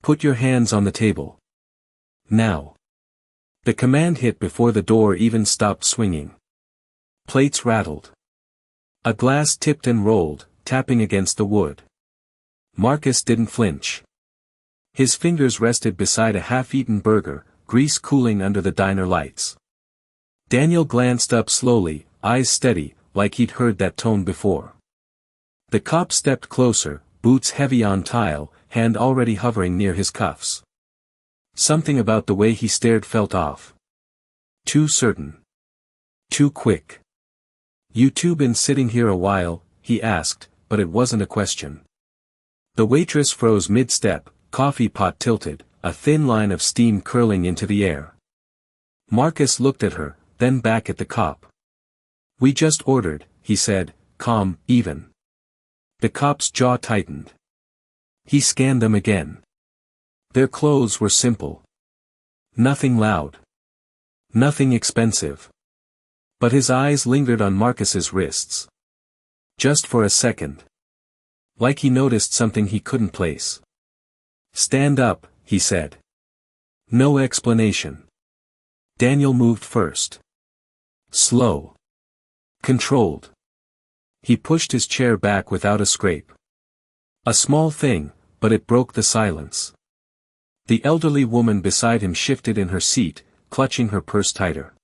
Put your hands on the table. Now. The command hit before the door even stopped swinging. Plates rattled. A glass tipped and rolled, tapping against the wood. Marcus didn't flinch. His fingers rested beside a half-eaten burger, grease cooling under the diner lights. Daniel glanced up slowly, eyes steady, like he'd heard that tone before. The cop stepped closer, boots heavy on tile, hand already hovering near his cuffs. Something about the way he stared felt off. Too certain. Too quick. "You two been sitting here a while?" he asked, but it wasn't a question. The waitress froze mid-step, coffee pot tilted, a thin line of steam curling into the air. Marcus looked at her, then back at the cop. "We just ordered," he said, calm, even. The cop's jaw tightened. He scanned them again. Their clothes were simple. Nothing loud. Nothing expensive. But his eyes lingered on Marcus's wrists. Just for a second. Like he noticed something he couldn't place. "Stand up," he said. No explanation. Daniel moved first. Slow. Controlled. He pushed his chair back without a scrape. A small thing, but it broke the silence. The elderly woman beside him shifted in her seat, clutching her purse tighter.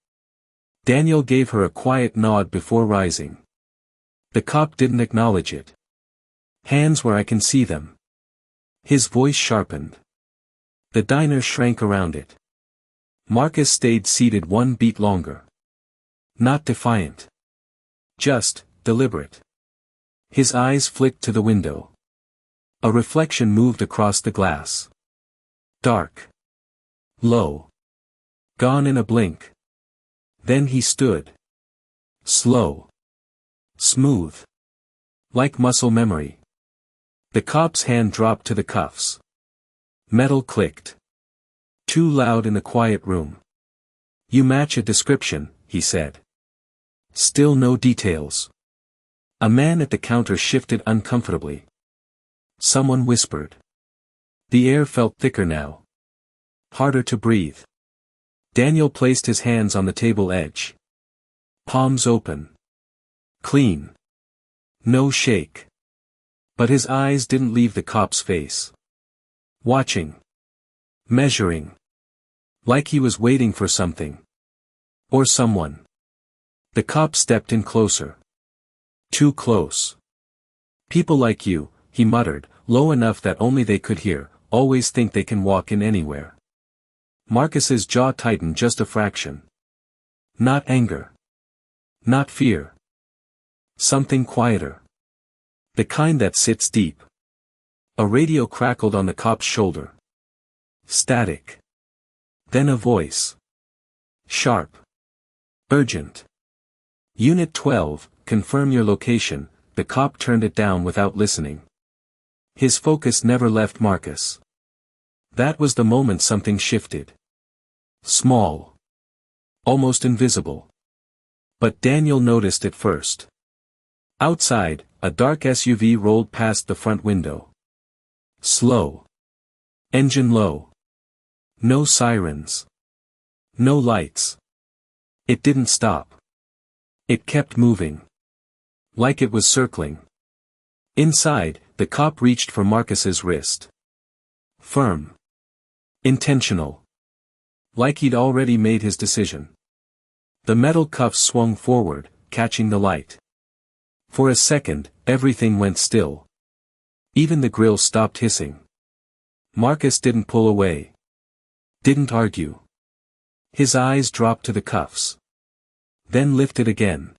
Daniel gave her a quiet nod before rising. The cop didn't acknowledge it. "Hands where I can see them." His voice sharpened. The diner shrank around it. Marcus stayed seated one beat longer. Not defiant. Just, deliberate. His eyes flicked to the window. A reflection moved across the glass. Dark. Low. Gone in a blink. Then he stood. Slow. Smooth. Like muscle memory. The cop's hand dropped to the cuffs. Metal clicked. Too loud in a quiet room. "You match a description," he said. Still no details. A man at the counter shifted uncomfortably. Someone whispered. The air felt thicker now. Harder to breathe. Daniel placed his hands on the table edge. Palms open. Clean. No shake. But his eyes didn't leave the cop's face. Watching. Measuring. Like he was waiting for something. Or someone. The cop stepped in closer. Too close. "People like you," he muttered, low enough that only they could hear, "always think they can walk in anywhere." Marcus's jaw tightened just a fraction. Not anger. Not fear. Something quieter. The kind that sits deep. A radio crackled on the cop's shoulder. Static. Then a voice. Sharp. Urgent. "Unit 12, confirm your location." The cop turned it down without listening. His focus never left Marcus. That was the moment something shifted. Small. Almost invisible. But Daniel noticed it first. Outside, a dark SUV rolled past the front window. Slow. Engine low. No sirens. No lights. It didn't stop. It kept moving. Like it was circling. Inside, the cop reached for Marcus's wrist. Firm. Intentional. Like he'd already made his decision. The metal cuffs swung forward, catching the light. For a second, everything went still. Even the grill stopped hissing. Marcus didn't pull away. Didn't argue. His eyes dropped to the cuffs. Then lifted again.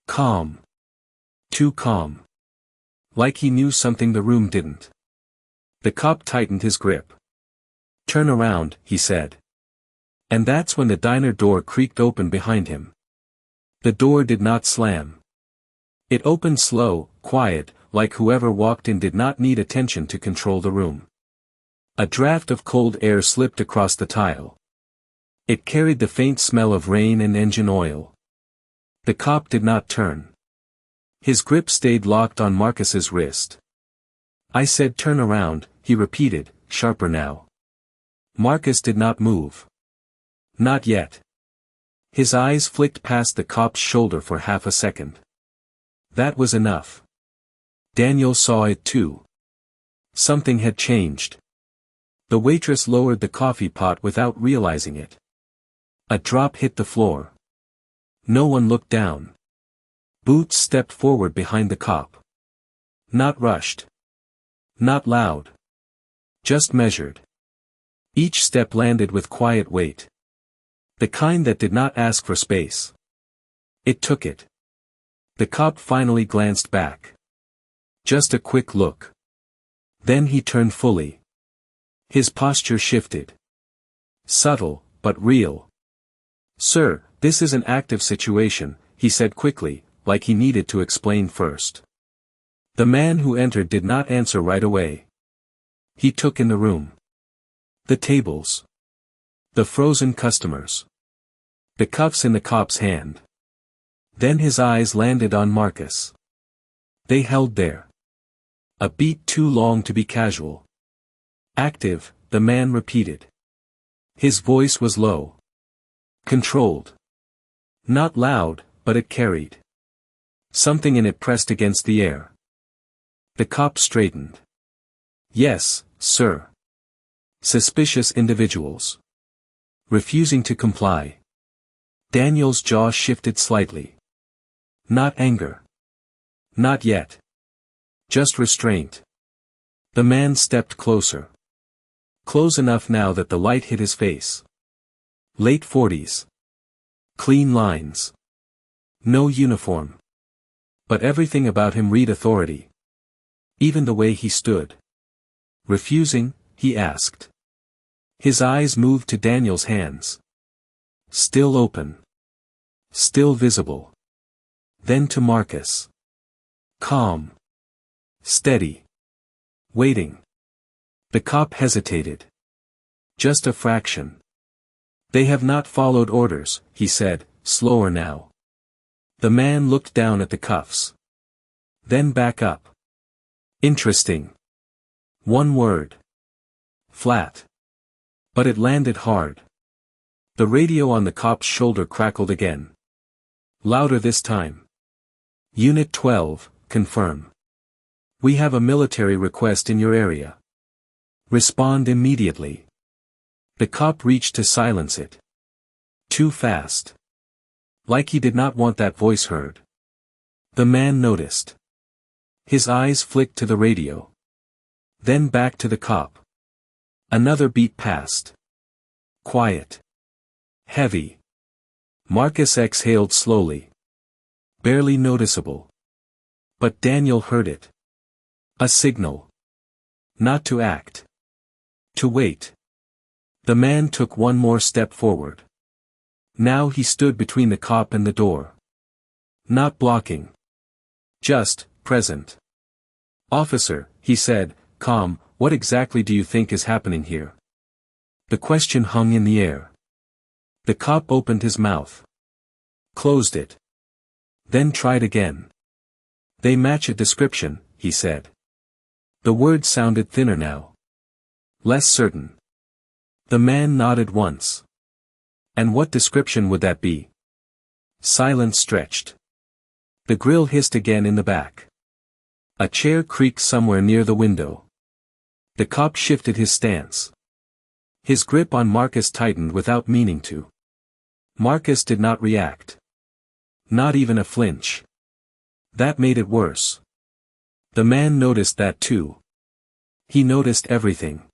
Calm. Too calm. Like he knew something the room didn't. The cop tightened his grip. "Turn around," he said. And that's when the diner door creaked open behind him. The door did not slam. It opened slow, quiet, like whoever walked in did not need attention to control the room. A draft of cold air slipped across the tile. It carried the faint smell of rain and engine oil. The cop did not turn. His grip stayed locked on Marcus's wrist. "I said turn around," he repeated, sharper now. Marcus did not move. Not yet. His eyes flicked past the cop's shoulder for half a second. That was enough. Daniel saw it too. Something had changed. The waitress lowered the coffee pot without realizing it. A drop hit the floor. No one looked down. Boots stepped forward behind the cop. Not rushed. Not loud. Just measured. Each step landed with quiet weight. The kind that did not ask for space. It took it. The cop finally glanced back. Just a quick look. Then he turned fully. His posture shifted. Subtle, but real. "Sir, this is an active situation," he said quickly, like he needed to explain first. The man who entered did not answer right away. He took in the room. The tables. The frozen customers. The cuffs in the cop's hand. Then his eyes landed on Marcus. They held there. A beat too long to be casual. "Active," the man repeated. His voice was low. Controlled. Not loud, but it carried. Something in it pressed against the air. The cop straightened. "Yes, sir." Suspicious individuals. Refusing to comply. Daniel's jaw shifted slightly. Not anger. Not yet. Just restraint. The man stepped closer. Close enough now that the light hit his face. Late 40s. Clean lines. No uniform. But everything about him read authority. Even the way he stood. "Refusing?" he asked. His eyes moved to Daniel's hands. Still open. Still visible. Then to Marcus. Calm. Steady. Waiting. The cop hesitated. Just a fraction. "They have not followed orders," he said, slower now. The man looked down at the cuffs. Then back up. "Interesting." One word. Flat. But it landed hard. The radio on the cop's shoulder crackled again. Louder this time. "Unit 12, confirm. We have a military request in your area. Respond immediately." The cop reached to silence it. Too fast. Like he did not want that voice heard. The man noticed. His eyes flicked to the radio. Then back to the cop. Another beat passed. Quiet. Heavy. Marcus exhaled slowly. Barely noticeable. But Daniel heard it. A signal. Not to act. To wait. The man took one more step forward. Now he stood between the cop and the door. Not blocking. Just, present. "Officer," he said, calm, "what exactly do you think is happening here?" The question hung in the air. The cop opened his mouth. Closed it. Then tried again. "They match a description," he said. The words sounded thinner now. Less certain. The man nodded once. "And what description would that be?" Silence stretched. The grill hissed again in the back. A chair creaked somewhere near the window. The cop shifted his stance. His grip on Marcus tightened without meaning to. Marcus did not react. Not even a flinch. That made it worse. The man noticed that too. He noticed everything.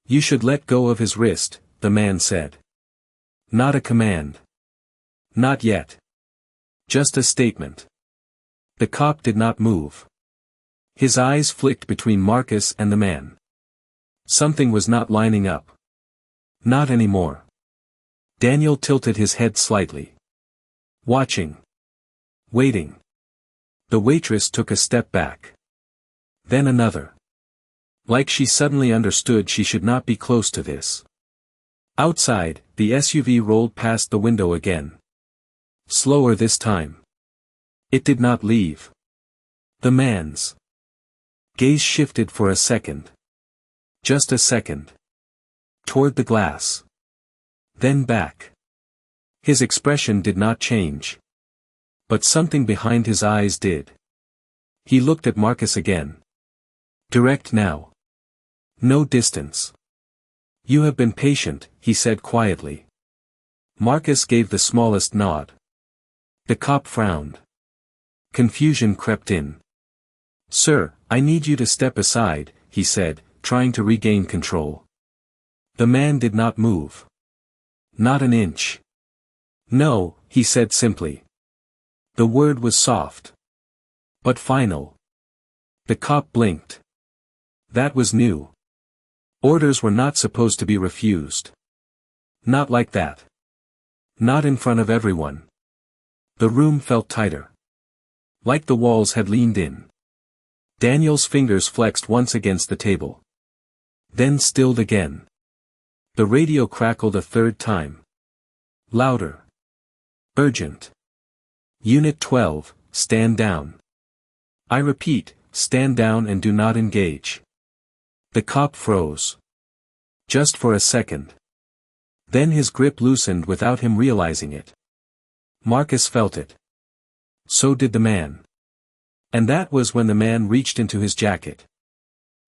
"You should let go of his wrist," the man said. Not a command. Not yet. Just a statement. The cop did not move. His eyes flicked between Marcus and the man. Something was not lining up. Not anymore. Daniel tilted his head slightly. Watching. Waiting. The waitress took a step back. Then another. Like she suddenly understood she should not be close to this. Outside, the SUV rolled past the window again. Slower this time. It did not leave. The man's gaze shifted for a second. Just a second. Toward the glass. Then back. His expression did not change. But something behind his eyes did. He looked at Marcus again. Direct now. No distance. You have been patient, he said quietly. Marcus gave the smallest nod. The cop frowned. Confusion crept in. Sir, I need you to step aside, he said, trying to regain control. The man did not move. Not an inch. No, he said simply. The word was soft. But final. The cop blinked. That was new. Orders were not supposed to be refused. Not like that. Not in front of everyone. The room felt tighter. Like the walls had leaned in. Daniel's fingers flexed once against the table. Then stilled again. The radio crackled a third time. Louder. Urgent. Unit 12, stand down. I repeat, stand down and do not engage. The cop froze. Just for a second. Then his grip loosened without him realizing it. Marcus felt it. So did the man. And that was when the man reached into his jacket.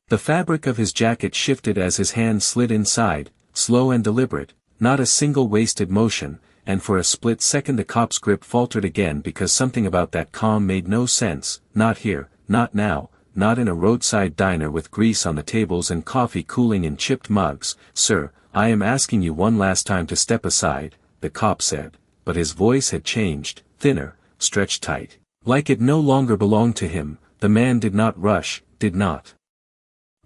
The fabric of his jacket shifted as his hand slid inside, slow and deliberate, not a single wasted motion, and for a split second the cop's grip faltered again because something about that calm made no sense, not here, not now, not in a roadside diner with grease on the tables and coffee cooling in chipped mugs. Sir, I am asking you one last time to step aside, the cop said, but his voice had changed, thinner, stretched tight. Like it no longer belonged to him. The man did not rush, did not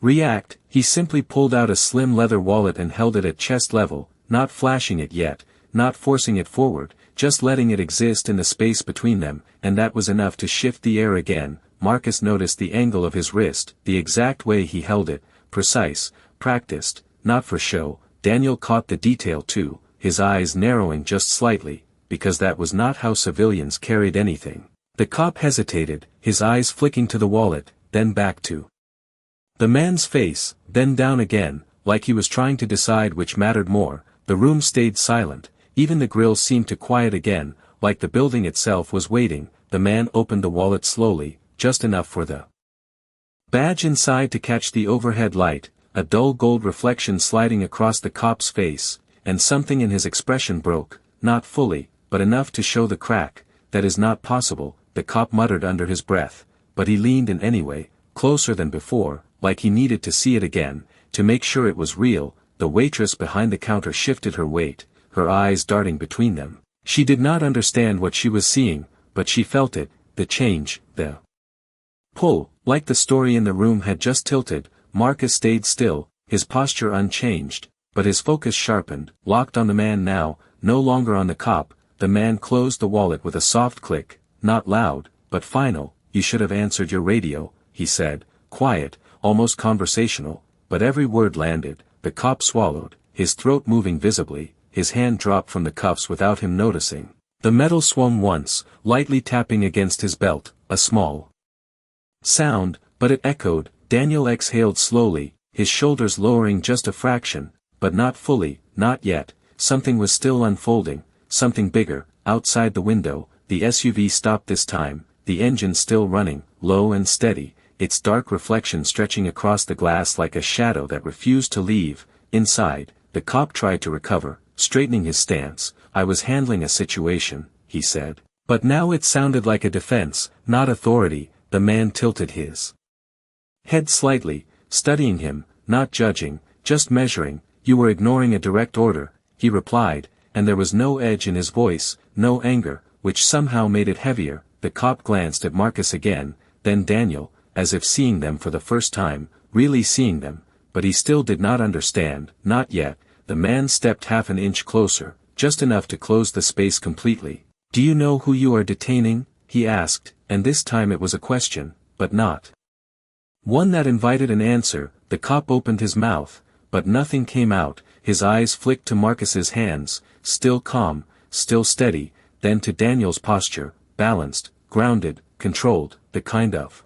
react, he simply pulled out a slim leather wallet and held it at chest level, not flashing it yet, not forcing it forward, just letting it exist in the space between them, and that was enough to shift the air again. Marcus noticed the angle of his wrist, the exact way he held it, precise, practiced, not for show. Daniel caught the detail too, his eyes narrowing just slightly, because that was not how civilians carried anything. The cop hesitated, his eyes flicking to the wallet, then back to the man's face, then down again, like he was trying to decide which mattered more. The room stayed silent, even the grill seemed to quiet again, like the building itself was waiting. The man opened the wallet slowly, just enough for the badge inside to catch the overhead light, a dull gold reflection sliding across the cop's face, and something in his expression broke, not fully, but enough to show the crack. That is not possible, the cop muttered under his breath, but he leaned in anyway, closer than before, like he needed to see it again, to make sure it was real. The waitress behind the counter shifted her weight, her eyes darting between them. She did not understand what she was seeing, but she felt it, the change, the pull, like the story in the room had just tilted. Marcus stayed still, his posture unchanged, but his focus sharpened, locked on the man now, no longer on the cop. The man closed the wallet with a soft click, not loud, but final. You should have answered your radio, he said, quiet, almost conversational, but every word landed. The cop swallowed, his throat moving visibly, his hand dropped from the cuffs without him noticing. The metal swung once, lightly tapping against his belt, a small sound, but it echoed. Daniel exhaled slowly, his shoulders lowering just a fraction, but not fully, not yet. Something was still unfolding, something bigger. Outside the window, the SUV stopped this time, the engine still running, low and steady, its dark reflection stretching across the glass like a shadow that refused to leave. Inside, the cop tried to recover, straightening his stance. I was handling a situation, he said. But now it sounded like a defense, not authority. The man tilted his head slightly, studying him, not judging, just measuring. You were ignoring a direct order, he replied, and there was no edge in his voice, no anger, which somehow made it heavier. The cop glanced at Marcus again, then Daniel, as if seeing them for the first time, really seeing them, but he still did not understand, not yet. The man stepped half an inch closer, just enough to close the space completely. Do you know who you are detaining? He asked, and this time it was a question, but not one that invited an answer. The cop opened his mouth, but nothing came out. His eyes flicked to Marcus's hands, still calm, still steady, then to Daniel's posture, balanced, grounded, controlled, the kind of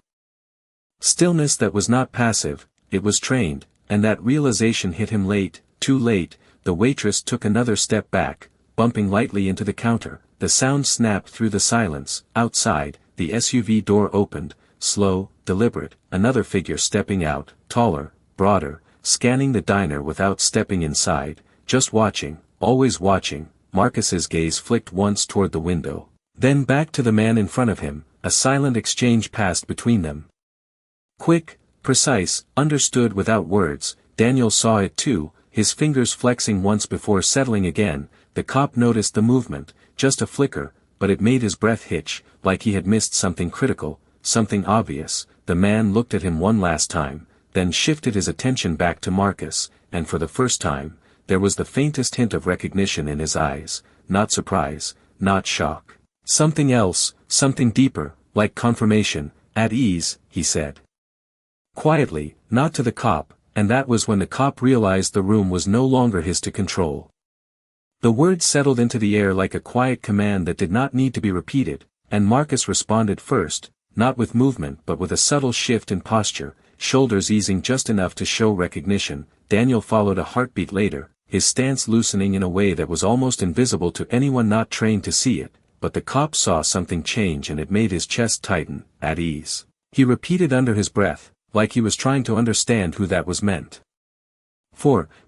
stillness that was not passive, it was trained, and that realization hit him late, too late. The waitress took another step back, bumping lightly into the counter. The sound snapped through the silence. Outside, the SUV door opened, slow, deliberate, another figure stepping out, taller, broader, scanning the diner without stepping inside, just watching, always watching. Marcus's gaze flicked once toward the window, then back to the man in front of him. A silent exchange passed between them. Quick, precise, understood without words. Daniel saw it too, his fingers flexing once before settling again. The cop noticed the movement, just a flicker, but it made his breath hitch, like he had missed something critical, something obvious. The man looked at him one last time, then shifted his attention back to Marcus, and for the first time, there was the faintest hint of recognition in his eyes, not surprise, not shock. Something else, something deeper, like confirmation. At ease, he said. Quietly, not to the cop, and that was when the cop realized the room was no longer his to control. The words settled into the air like a quiet command that did not need to be repeated, and Marcus responded first, not with movement but with a subtle shift in posture, shoulders easing just enough to show recognition. Daniel followed a heartbeat later, his stance loosening in a way that was almost invisible to anyone not trained to see it, but the cop saw something change and it made his chest tighten. At ease. He repeated under his breath, like he was trying to understand who that was meant.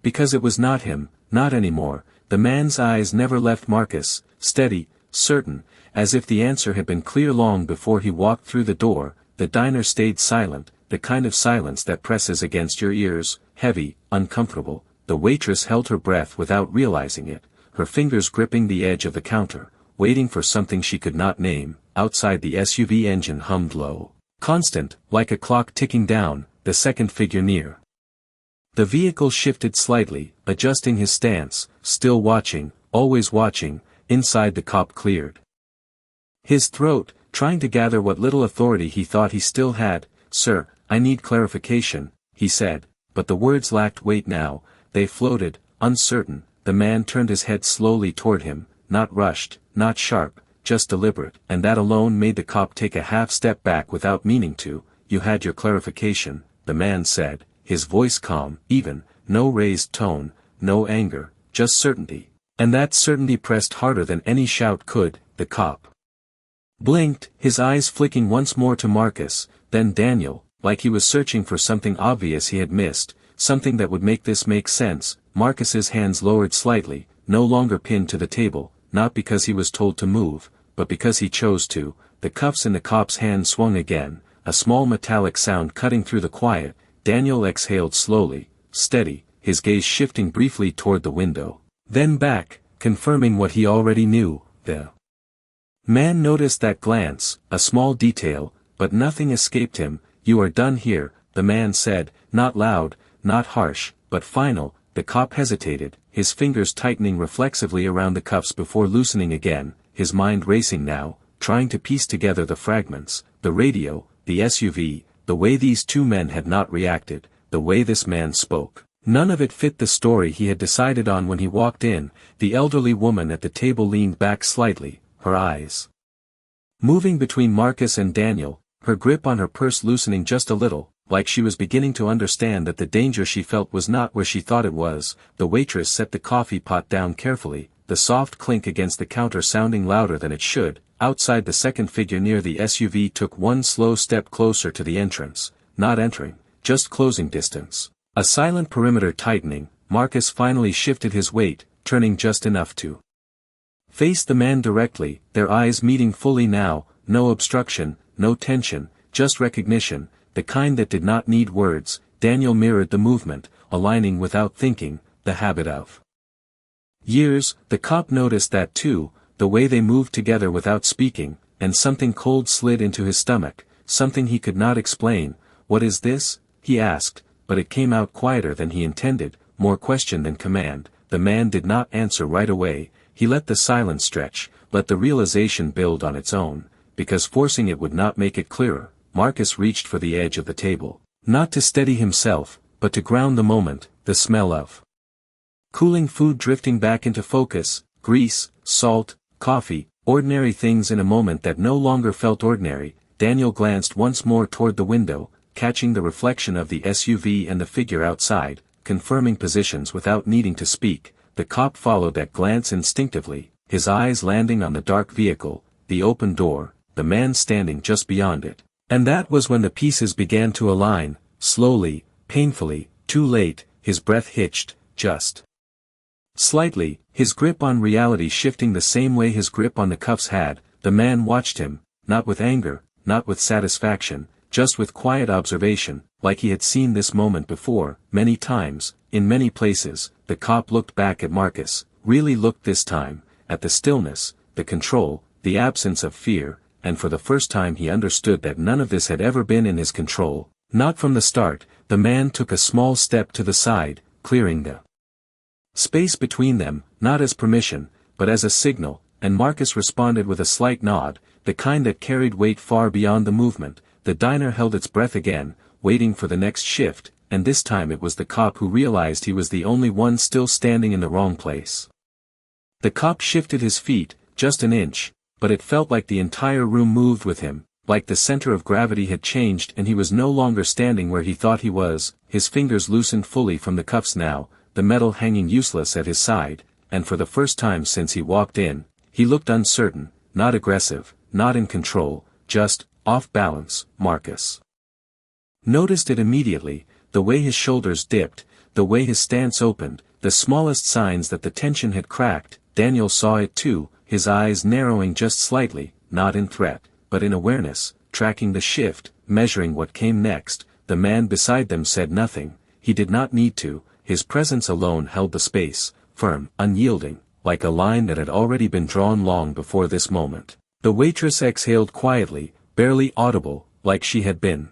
Because it was not him, not anymore. The man's eyes never left Marcus, steady, certain, as if the answer had been clear long before he walked through the door. The diner stayed silent, the kind of silence that presses against your ears, heavy, uncomfortable. The waitress held her breath without realizing it, her fingers gripping the edge of the counter, waiting for something she could not name. Outside, the SUV engine hummed low, constant, like a clock ticking down. The second figure near the vehicle shifted slightly, adjusting his stance, still watching, always watching. Inside, the cop cleared his throat, trying to gather what little authority he thought he still had. "Sir, I need clarification," he said, but the words lacked weight now. They floated, uncertain. The man turned his head slowly toward him, not rushed, not sharp, just deliberate, and that alone made the cop take a half step back without meaning to. "You had your clarification," the man said, his voice calm, even, no raised tone, no anger, just certainty. And that certainty pressed harder than any shout could. The cop blinked, his eyes flicking once more to Marcus, then Daniel, like he was searching for something obvious he had missed, something that would make this make sense. Marcus's hands lowered slightly, no longer pinned to the table, not because he was told to move, but because he chose to. The cuffs in the cop's hand swung again, a small metallic sound cutting through the quiet. Daniel exhaled slowly, steady, his gaze shifting briefly toward the window, then back, confirming what he already knew. The man noticed that glance, a small detail, but nothing escaped him. "You are done here," the man said, not loud, not harsh, but final. The cop hesitated, his fingers tightening reflexively around the cuffs before loosening again, his mind racing now, trying to piece together the fragments, the radio, the SUV, the way these two men had not reacted, the way this man spoke. None of it fit the story he had decided on when he walked in. The elderly woman at the table leaned back slightly, her eyes moving between Marcus and Daniel, her grip on her purse loosening just a little, like she was beginning to understand that the danger she felt was not where she thought it was. The waitress set the coffee pot down carefully, the soft clink against the counter sounding louder than it should. Outside, the second figure near the SUV took one slow step closer to the entrance, not entering, just closing distance. A silent perimeter tightening. Marcus finally shifted his weight, turning just enough to face the man directly, their eyes meeting fully now. No obstruction, no tension, just recognition, the kind that did not need words. Daniel mirrored the movement, aligning without thinking, the habit of years. The cop noticed that too, the way they moved together without speaking, and something cold slid into his stomach, something he could not explain. "What is this?" he asked, but it came out quieter than he intended, more question than command. The man did not answer right away, he let the silence stretch, let the realization build on its own, because forcing it would not make it clearer. Marcus reached for the edge of the table, not to steady himself, but to ground the moment. The smell of cooling food drifting back into focus, grease, salt, coffee, ordinary things in a moment that no longer felt ordinary. Daniel glanced once more toward the window, catching the reflection of the SUV and the figure outside, confirming positions without needing to speak. The cop followed that glance instinctively, his eyes landing on the dark vehicle, the open door, the man standing just beyond it. And that was when the pieces began to align, slowly, painfully, too late, his breath hitched, just slightly, his grip on reality shifting the same way his grip on the cuffs had. The man watched him, not with anger, not with satisfaction, just with quiet observation, like he had seen this moment before, many times, in many places. The cop looked back at Marcus, really looked this time, at the stillness, the control, the absence of fear, and for the first time he understood that none of this had ever been in his control, not from the start. The man took a small step to the side, clearing the space between them, not as permission, but as a signal, and Marcus responded with a slight nod, the kind that carried weight far beyond the movement. The diner held its breath again, waiting for the next shift, and this time it was the cop who realized he was the only one still standing in the wrong place. The cop shifted his feet, just an inch, but it felt like the entire room moved with him, like the center of gravity had changed and he was no longer standing where he thought he was. His fingers loosened fully from the cuffs now, the metal hanging useless at his side, and for the first time since he walked in, he looked uncertain, not aggressive, not in control, just off balance. Marcus noticed it immediately, the way his shoulders dipped, the way his stance opened, the smallest signs that the tension had cracked. Daniel saw it too, his eyes narrowing just slightly, not in threat, but in awareness, tracking the shift, measuring what came next. The man beside them said nothing, he did not need to, his presence alone held the space, firm, unyielding, like a line that had already been drawn long before this moment. The waitress exhaled quietly, barely audible, like she had been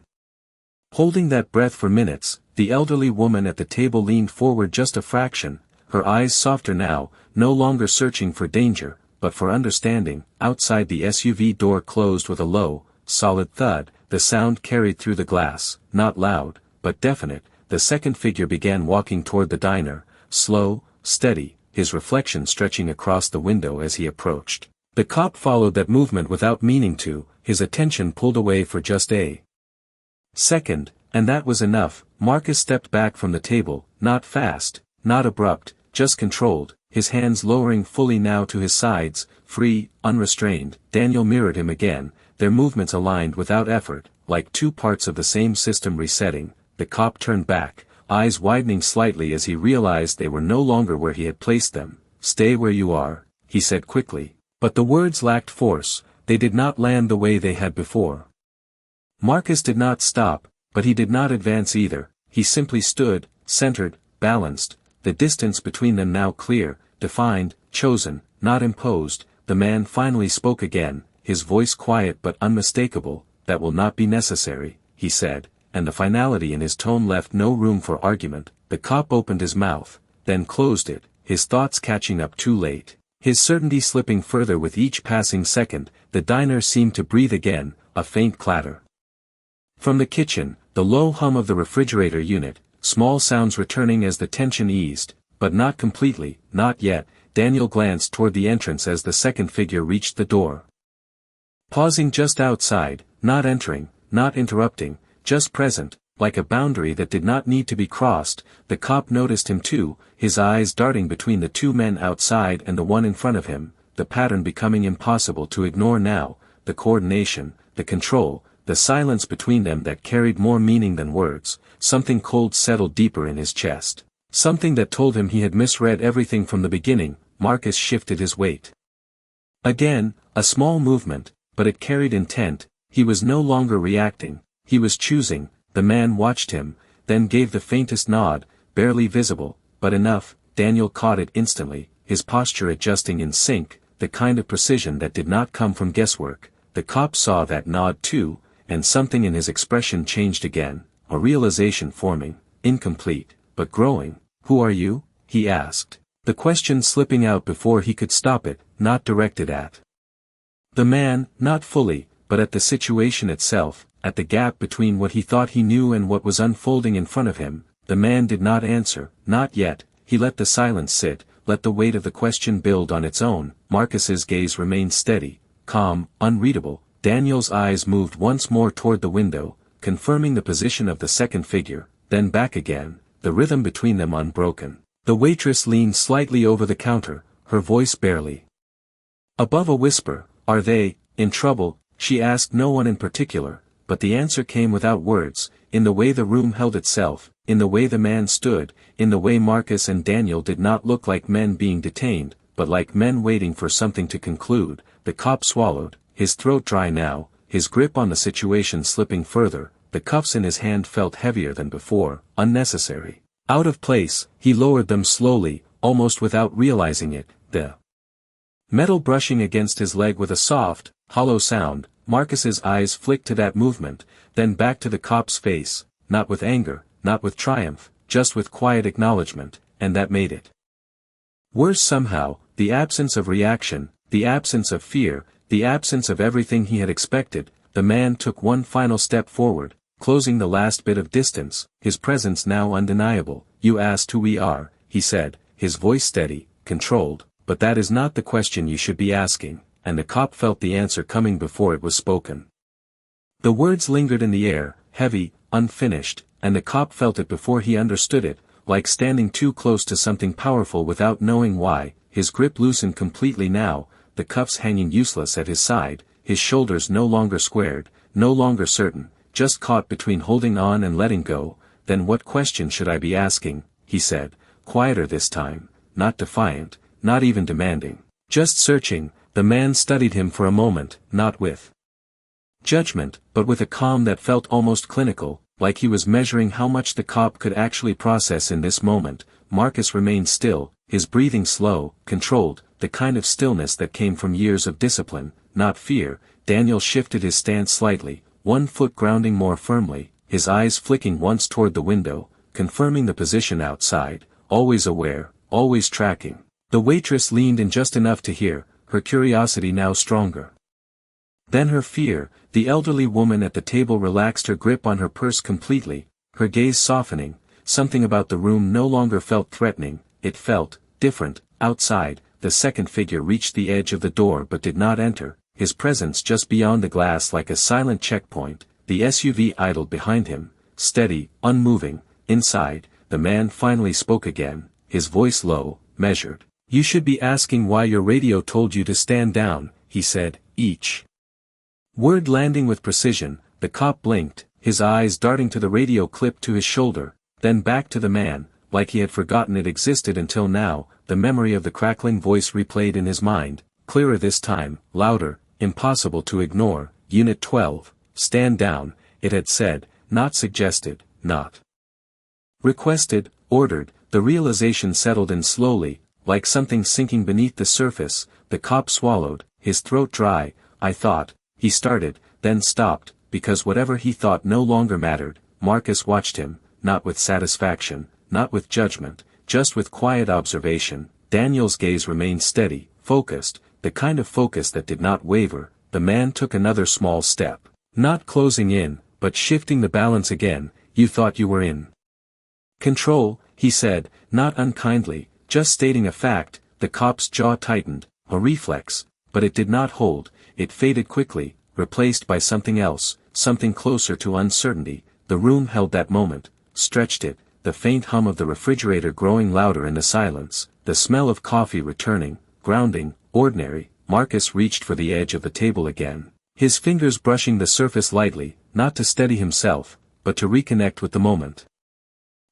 holding that breath for minutes. The elderly woman at the table leaned forward just a fraction, her eyes softer now, no longer searching for danger, but for understanding. Outside, the SUV door closed with a low, solid thud. The sound carried through the glass, not loud, but definite. The second figure began walking toward the diner, slow, steady, his reflection stretching across the window as he approached. The cop followed that movement without meaning to, his attention pulled away for just a second, and that was enough. Marcus stepped back from the table, not fast, not abrupt, just controlled, his hands lowering fully now to his sides, free, unrestrained. Daniel mirrored him again, their movements aligned without effort, like two parts of the same system resetting. The cop turned back, eyes widening slightly as he realized they were no longer where he had placed them. "Stay where you are," he said quickly. But the words lacked force, they did not land the way they had before. Marcus did not stop, but he did not advance either. He simply stood, centered, balanced, the distance between them now clear, defined, chosen, not imposed. The man finally spoke again, his voice quiet but unmistakable. "That will not be necessary," he said, and the finality in his tone left no room for argument. The cop opened his mouth, then closed it, his thoughts catching up too late, his certainty slipping further with each passing second. The diner seemed to breathe again, a faint clatter from the kitchen, the low hum of the refrigerator unit, small sounds returning as the tension eased, but not completely, not yet. Daniel glanced toward the entrance as the second figure reached the door. Pausing just outside, not entering, not interrupting, just present, like a boundary that did not need to be crossed. The cop noticed him too, his eyes darting between the two men outside and the one in front of him, the pattern becoming impossible to ignore now, the coordination, the control, the silence between them that carried more meaning than words. Something cold settled deeper in his chest, something that told him he had misread everything from the beginning. Marcus shifted his weight. Again, a small movement, but it carried intent. He was no longer reacting, he was choosing. The man watched him, then gave the faintest nod, barely visible, but enough. Daniel caught it instantly, his posture adjusting in sync, the kind of precision that did not come from guesswork. The cop saw that nod too, and something in his expression changed again, a realization forming, incomplete, but growing. "Who are you?" he asked, the question slipping out before he could stop it, not directed at the man, not fully, but at the situation itself, at the gap between what he thought he knew and what was unfolding in front of him. The man did not answer, not yet. He let the silence sit, let the weight of the question build on its own. Marcus's gaze remained steady, calm, unreadable. Daniel's eyes moved once more toward the window, confirming the position of the second figure, then back again, the rhythm between them unbroken. The waitress leaned slightly over the counter, her voice barely above a whisper. "Are they in trouble?" She asked no one in particular, but the answer came without words, in the way the room held itself, in the way the man stood, in the way Marcus and Daniel did not look like men being detained, but like men waiting for something to conclude. The cop swallowed, his throat dry now, his grip on the situation slipping further. The cuffs in his hand felt heavier than before, unnecessary, out of place. He lowered them slowly, almost without realizing it, the metal brushing against his leg with a soft, hollow sound. Marcus's eyes flicked to that movement, then back to the cop's face, not with anger, not with triumph, just with quiet acknowledgement, and that made it worse somehow. The absence of reaction, the absence of fear, the absence of everything he had expected. The man took one final step forward, closing the last bit of distance, his presence now undeniable. "You asked who we are," he said, his voice steady, controlled, "but that is not the question you should be asking," and the cop felt the answer coming before it was spoken. The words lingered in the air, heavy, unfinished, and the cop felt it before he understood it, like standing too close to something powerful without knowing why. His grip loosened completely now, the cuffs hanging useless at his side, his shoulders no longer squared, no longer certain, just caught between holding on and letting go. "Then what question should I be asking?" he said, quieter this time, not defiant, not even demanding, just searching. The man studied him for a moment, not with judgment, but with a calm that felt almost clinical, like he was measuring how much the cop could actually process in this moment. Marcus remained still, his breathing slow, controlled, the kind of stillness that came from years of discipline, not fear. Daniel shifted his stance slightly, one foot grounding more firmly, his eyes flicking once toward the window, confirming the position outside, always aware, always tracking. The waitress leaned in just enough to hear, her curiosity now stronger than her fear. The elderly woman at the table relaxed her grip on her purse completely, her gaze softening. Something about the room no longer felt threatening, it felt different. Outside, the second figure reached the edge of the door but did not enter, his presence just beyond the glass like a silent checkpoint. The SUV idled behind him, steady, unmoving. Inside, the man finally spoke again, his voice low, measured. "You should be asking why your radio told you to stand down," he said, each word landing with precision. The cop blinked, his eyes darting to the radio clip to his shoulder, then back to the man, like he had forgotten it existed until now. The memory of the crackling voice replayed in his mind, clearer this time, louder, impossible to ignore. "Unit 12, stand down," it had said, not suggested, not requested, ordered. The realization settled in slowly, like something sinking beneath the surface. The cop swallowed, his throat dry. "I thought," he started, then stopped, because whatever he thought no longer mattered. Marcus watched him, not with satisfaction, not with judgment, just with quiet observation. Daniel's gaze remained steady, focused, the kind of focus that did not waver. The man took another small step, not closing in, but shifting the balance again. "You thought you were in control," he said, not unkindly, just stating a fact. The cop's jaw tightened, a reflex, but it did not hold. It faded quickly, replaced by something else, something closer to uncertainty. The room held that moment, stretched it, the faint hum of the refrigerator growing louder in the silence, the smell of coffee returning, grounding, ordinary. Marcus reached for the edge of the table again, his fingers brushing the surface lightly, not to steady himself, but to reconnect with the moment.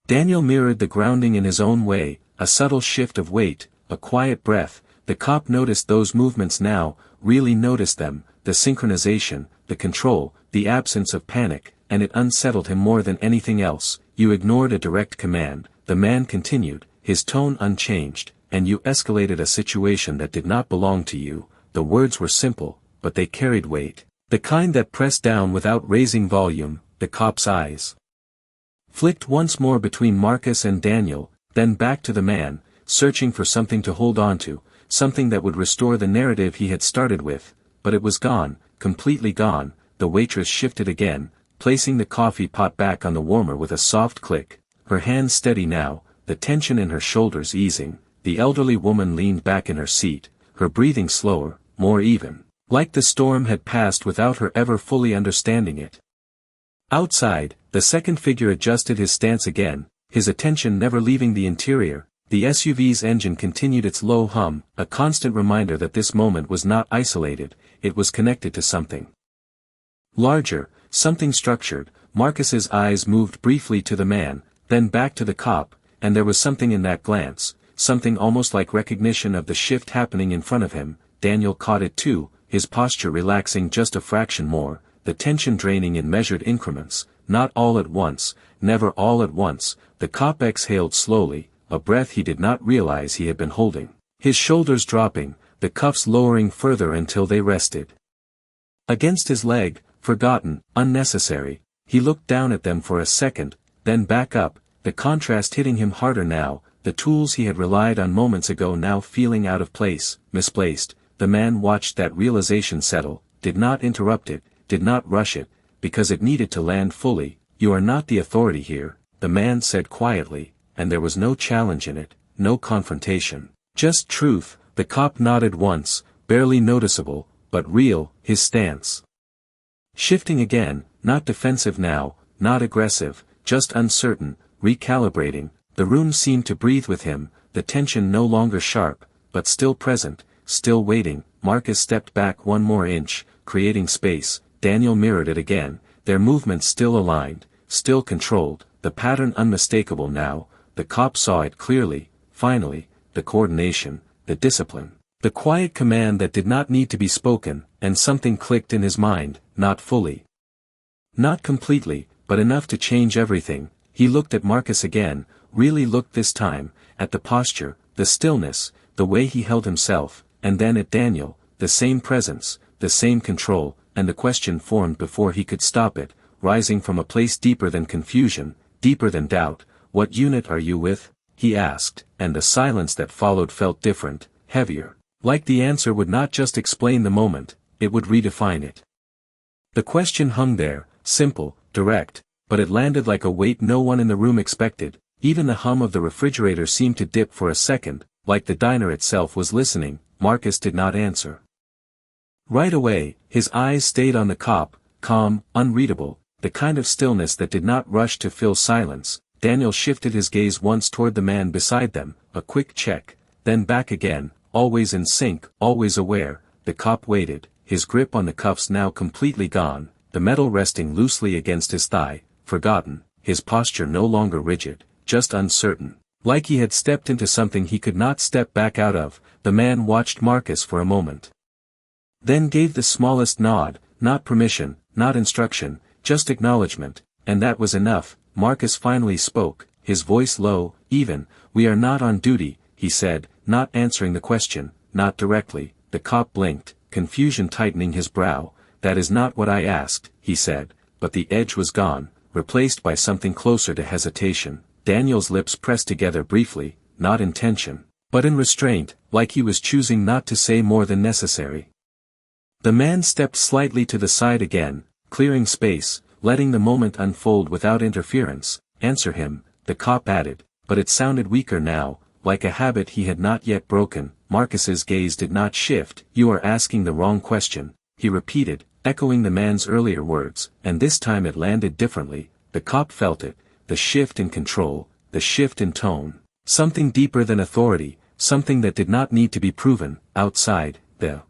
Daniel mirrored the grounding in his own way, a subtle shift of weight, a quiet breath. The cop noticed those movements now, really noticed them, the synchronization, the control, the absence of panic, and it unsettled him more than anything else. "You ignored a direct command," the man continued, his tone unchanged, "and you escalated a situation that did not belong to you." The words were simple, but they carried weight, the kind that pressed down without raising volume. The cop's eyes flicked once more between Marcus and Daniel, then back to the man, searching for something to hold on to, something that would restore the narrative he had started with, but it was gone, completely gone. The waitress shifted again, placing the coffee pot back on the warmer with a soft click, her hands steady now, the tension in her shoulders easing. The elderly woman leaned back in her seat, her breathing slower, more even, like the storm had passed without her ever fully understanding it. Outside, the second figure adjusted his stance again, his attention never leaving the interior. The SUV's engine continued its low hum, a constant reminder that this moment was not isolated, it was connected to something larger, something structured. Marcus's eyes moved briefly to the man, then back to the cop, and there was something in that glance, something almost like recognition of the shift happening in front of him. Daniel caught it too, his posture relaxing just a fraction more, the tension draining in measured increments, not all at once, never all at once. The cop exhaled slowly, a breath he did not realize he had been holding, his shoulders dropping, the cuffs lowering further until they rested against his leg, forgotten, unnecessary. He looked down at them for a second, then back up, the contrast hitting him harder now, the tools he had relied on moments ago now feeling out of place, misplaced. The man watched that realization settle, did not interrupt it, did not rush it, because it needed to land fully. "You are not the authority here," the man said quietly, and there was no challenge in it, no confrontation, just truth. The cop nodded once, barely noticeable, but real, his stance shifting again, not defensive now, not aggressive, just uncertain, recalibrating. The room seemed to breathe with him, the tension no longer sharp, but still present, still waiting. Marcus stepped back one more inch, creating space. Daniel mirrored it again, their movements still aligned, still controlled, the pattern unmistakable now. The cop saw it clearly, finally, the coordination, the discipline, the quiet command that did not need to be spoken, and something clicked in his mind, not fully, not completely, but enough to change everything. He looked at Marcus again, really looked this time, at the posture, the stillness, the way he held himself, and then at Daniel, the same presence, the same control, and the question formed before he could stop it, rising from a place deeper than confusion, deeper than doubt. "What unit are you with?" he asked, and the silence that followed felt different, heavier, like the answer would not just explain the moment, it would redefine it. The question hung there, simple, direct, but it landed like a weight no one in the room expected. Even the hum of the refrigerator seemed to dip for a second, like the diner itself was listening. Marcus did not answer right away. His eyes stayed on the cop, calm, unreadable, the kind of stillness that did not rush to fill silence. Daniel shifted his gaze once toward the man beside them, a quick check, then back again, always in sync, always aware. The cop waited, his grip on the cuffs now completely gone, the metal resting loosely against his thigh, forgotten, his posture no longer rigid, just uncertain, like he had stepped into something he could not step back out of. The man watched Marcus for a moment, then gave the smallest nod, not permission, not instruction, just acknowledgement, and that was enough. Marcus finally spoke, his voice low, even. "We are not on duty," he said, not answering the question, not directly. The cop blinked, confusion tightening his brow. "That is not what I asked," he said, but the edge was gone, replaced by something closer to hesitation. Daniel's lips pressed together briefly, not in tension, but in restraint, like he was choosing not to say more than necessary. The man stepped slightly to the side again, clearing space, letting the moment unfold without interference. "Answer him," the cop added, but it sounded weaker now, like a habit he had not yet broken. Marcus's gaze did not shift. "You are asking the wrong question," he repeated, echoing the man's earlier words, and this time it landed differently. The cop felt it, the shift in control, the shift in tone, something deeper than authority, something that did not need to be proven. Outside, the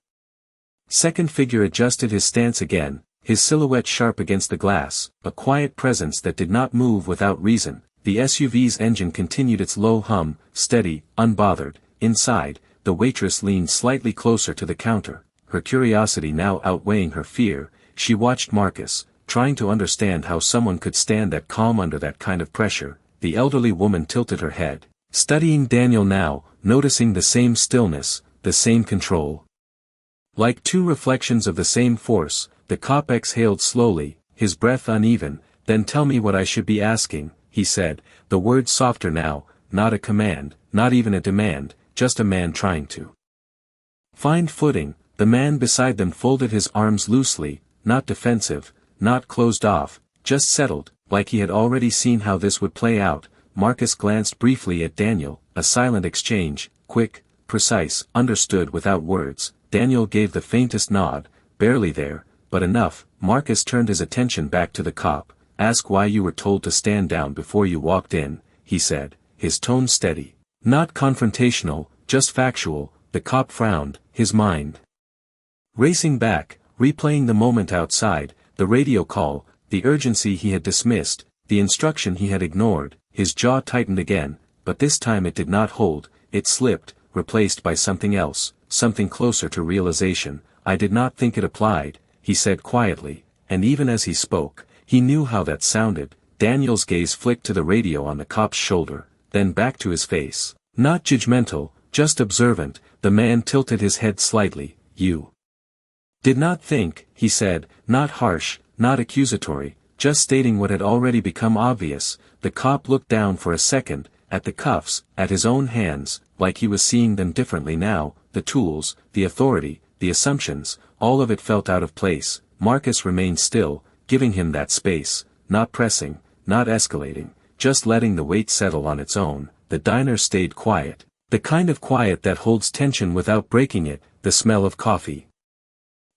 second figure adjusted his stance again, his silhouette sharp against the glass, a quiet presence that did not move without reason. The SUV's engine continued its low hum, steady, unbothered. Inside, the waitress leaned slightly closer to the counter, her curiosity now outweighing her fear. She watched Marcus, trying to understand how someone could stand that calm under that kind of pressure. The elderly woman tilted her head, studying Daniel now, noticing the same stillness, the same control. Like two reflections of the same force. The cop exhaled slowly, his breath uneven. "Then tell me what I should be asking," he said, the words softer now, not a command, not even a demand, just a man trying to find footing. The man beside them folded his arms loosely, not defensive, not closed off, just settled, like he had already seen how this would play out. Marcus glanced briefly at Daniel, a silent exchange, quick, precise, understood without words. Daniel gave the faintest nod, barely there, but enough. Marcus turned his attention back to the cop, ask why you were told to stand down before you walked in," he said, his tone steady. Not confrontational, just factual. The cop frowned, his mind racing back, replaying the moment outside, the radio call, the urgency he had dismissed, the instruction he had ignored. His jaw tightened again, but this time it did not hold, it slipped, replaced by something else, something closer to realization. "I did not think it applied," he said quietly, and even as he spoke, he knew how that sounded. Daniel's gaze flicked to the radio on the cop's shoulder, then back to his face. Not judgmental, just observant. The man tilted his head slightly. "You did not think," he said, not harsh, not accusatory, just stating what had already become obvious. The cop looked down for a second, at the cuffs, at his own hands, like he was seeing them differently now. The tools, the authority, the assumptions, all of it felt out of place. Marcus remained still, giving him that space, not pressing, not escalating, just letting the weight settle on its own. The diner stayed quiet. The kind of quiet that holds tension without breaking it, the smell of coffee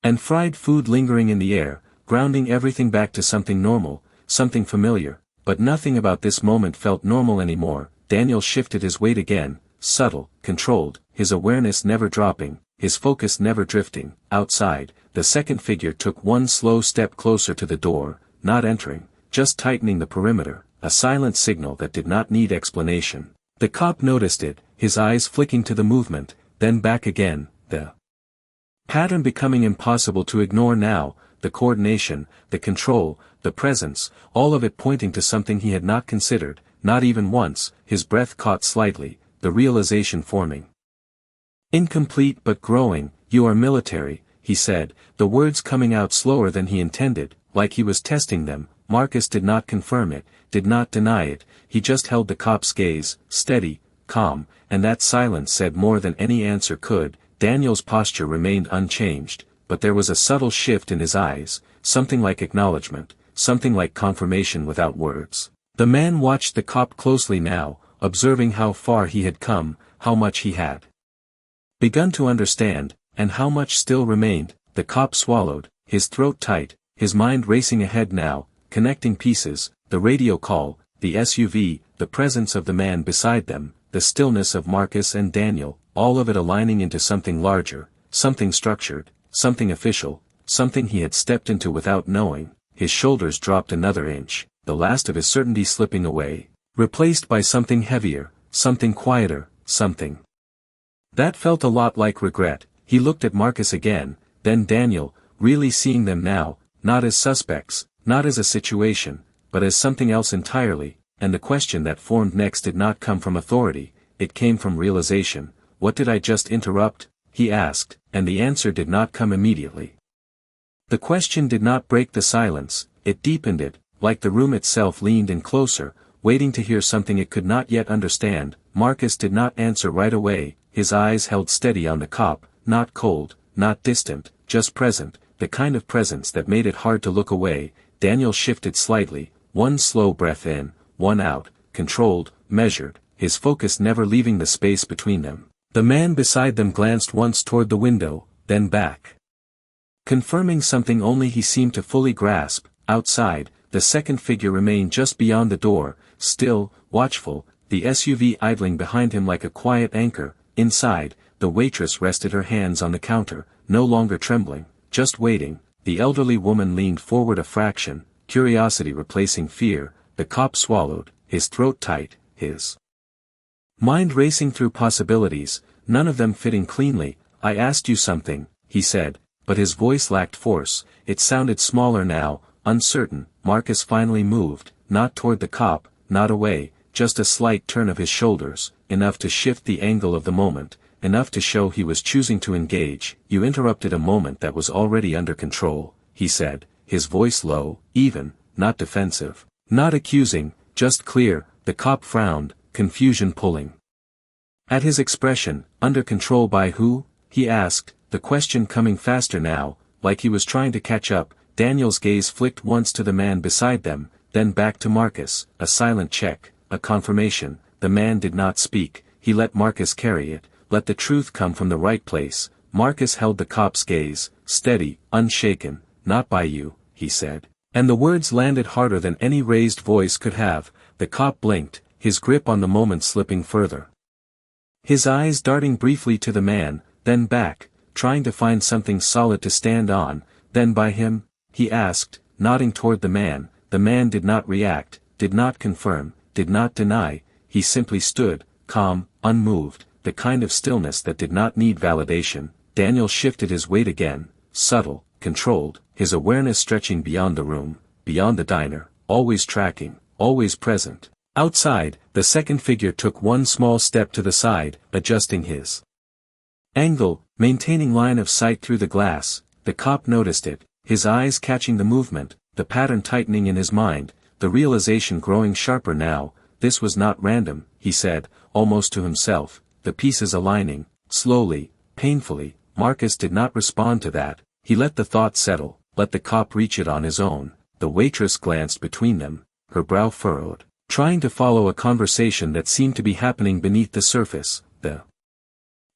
and fried food lingering in the air, grounding everything back to something normal, something familiar. But nothing about this moment felt normal anymore. Daniel shifted his weight again, subtle, controlled, his awareness never dropping, his focus never drifting. Outside, the second figure took one slow step closer to the door, not entering, just tightening the perimeter, a silent signal that did not need explanation. The cop noticed it, his eyes flicking to the movement, then back again, the pattern becoming impossible to ignore now, the coordination, the control, the presence, all of it pointing to something he had not considered, not even once. His breath caught slightly, the realization forming. "Incomplete but growing. You are military," he said, the words coming out slower than he intended, like he was testing them. Marcus did not confirm it, did not deny it, he just held the cop's gaze, steady, calm, and that silence said more than any answer could. Daniel's posture remained unchanged, but there was a subtle shift in his eyes, something like acknowledgement, something like confirmation without words. The man watched the cop closely now, observing how far he had come, how much he had begun to understand, and how much still remained. The cop swallowed, his throat tight, his mind racing ahead now, connecting pieces, the radio call, the SUV, the presence of the man beside them, the stillness of Marcus and Daniel, all of it aligning into something larger, something structured, something official, something he had stepped into without knowing. His shoulders dropped another inch, the last of his certainty slipping away, replaced by something heavier, something quieter, something that felt a lot like regret. He looked at Marcus again, then Daniel, really seeing them now, not as suspects, not as a situation, but as something else entirely. And the question that formed next did not come from authority, it came from realization. "What did I just interrupt?" he asked, and the answer did not come immediately. The question did not break the silence, it deepened it, like the room itself leaned in closer, waiting to hear something it could not yet understand. Marcus did not answer right away, his eyes held steady on the cop, not cold, not distant, just present, the kind of presence that made it hard to look away. Daniel shifted slightly, one slow breath in, one out, controlled, measured, his focus never leaving the space between them. The man beside them glanced once toward the window, then back, confirming something only he seemed to fully grasp. Outside, the second figure remained just beyond the door, still, watchful, the SUV idling behind him like a quiet anchor. Inside, the waitress rested her hands on the counter, no longer trembling, just waiting. The elderly woman leaned forward a fraction, curiosity replacing fear. The cop swallowed, his throat tight, his mind racing through possibilities, none of them fitting cleanly. "I asked you something," he said, but his voice lacked force, it sounded smaller now, uncertain. Marcus finally moved, not toward the cop, not away, just a slight turn of his shoulders, enough to shift the angle of the moment, enough to show he was choosing to engage. "You interrupted a moment that was already under control," he said, his voice low, even, not defensive, not accusing, just clear. The cop frowned, confusion pulling at his expression. "Under control by who?" he asked, the question coming faster now, like he was trying to catch up. Daniel's gaze flicked once to the man beside them, then back to Marcus, a silent check, a confirmation. The man did not speak, he let Marcus carry it, let the truth come from the right place. Marcus held the cop's gaze, steady, unshaken. "Not by you," he said. And the words landed harder than any raised voice could have. The cop blinked, his grip on the moment slipping further. His eyes darting briefly to the man, then back, trying to find something solid to stand on. Then by him? He asked, nodding toward the man. The man did not react, did not confirm, did not deny. He simply stood, calm, unmoved, the kind of stillness that did not need validation. Daniel shifted his weight again, subtle, controlled, his awareness stretching beyond the room, beyond the diner, always tracking, always present. Outside, the second figure took one small step to the side, adjusting his angle, maintaining line of sight through the glass. The cop noticed it, his eyes catching the movement, the pattern tightening in his mind, the realization growing sharper now. This was not random, he said, almost to himself, the pieces aligning, slowly, painfully. Marcus did not respond to that. He let the thought settle, let the cop reach it on his own. The waitress glanced between them, her brow furrowed, trying to follow a conversation that seemed to be happening beneath the surface. The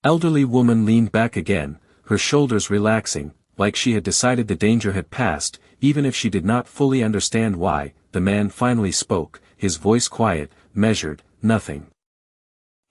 elderly woman leaned back again, her shoulders relaxing, like she had decided the danger had passed, even if she did not fully understand why. The man finally spoke, his voice quiet, measured, nothing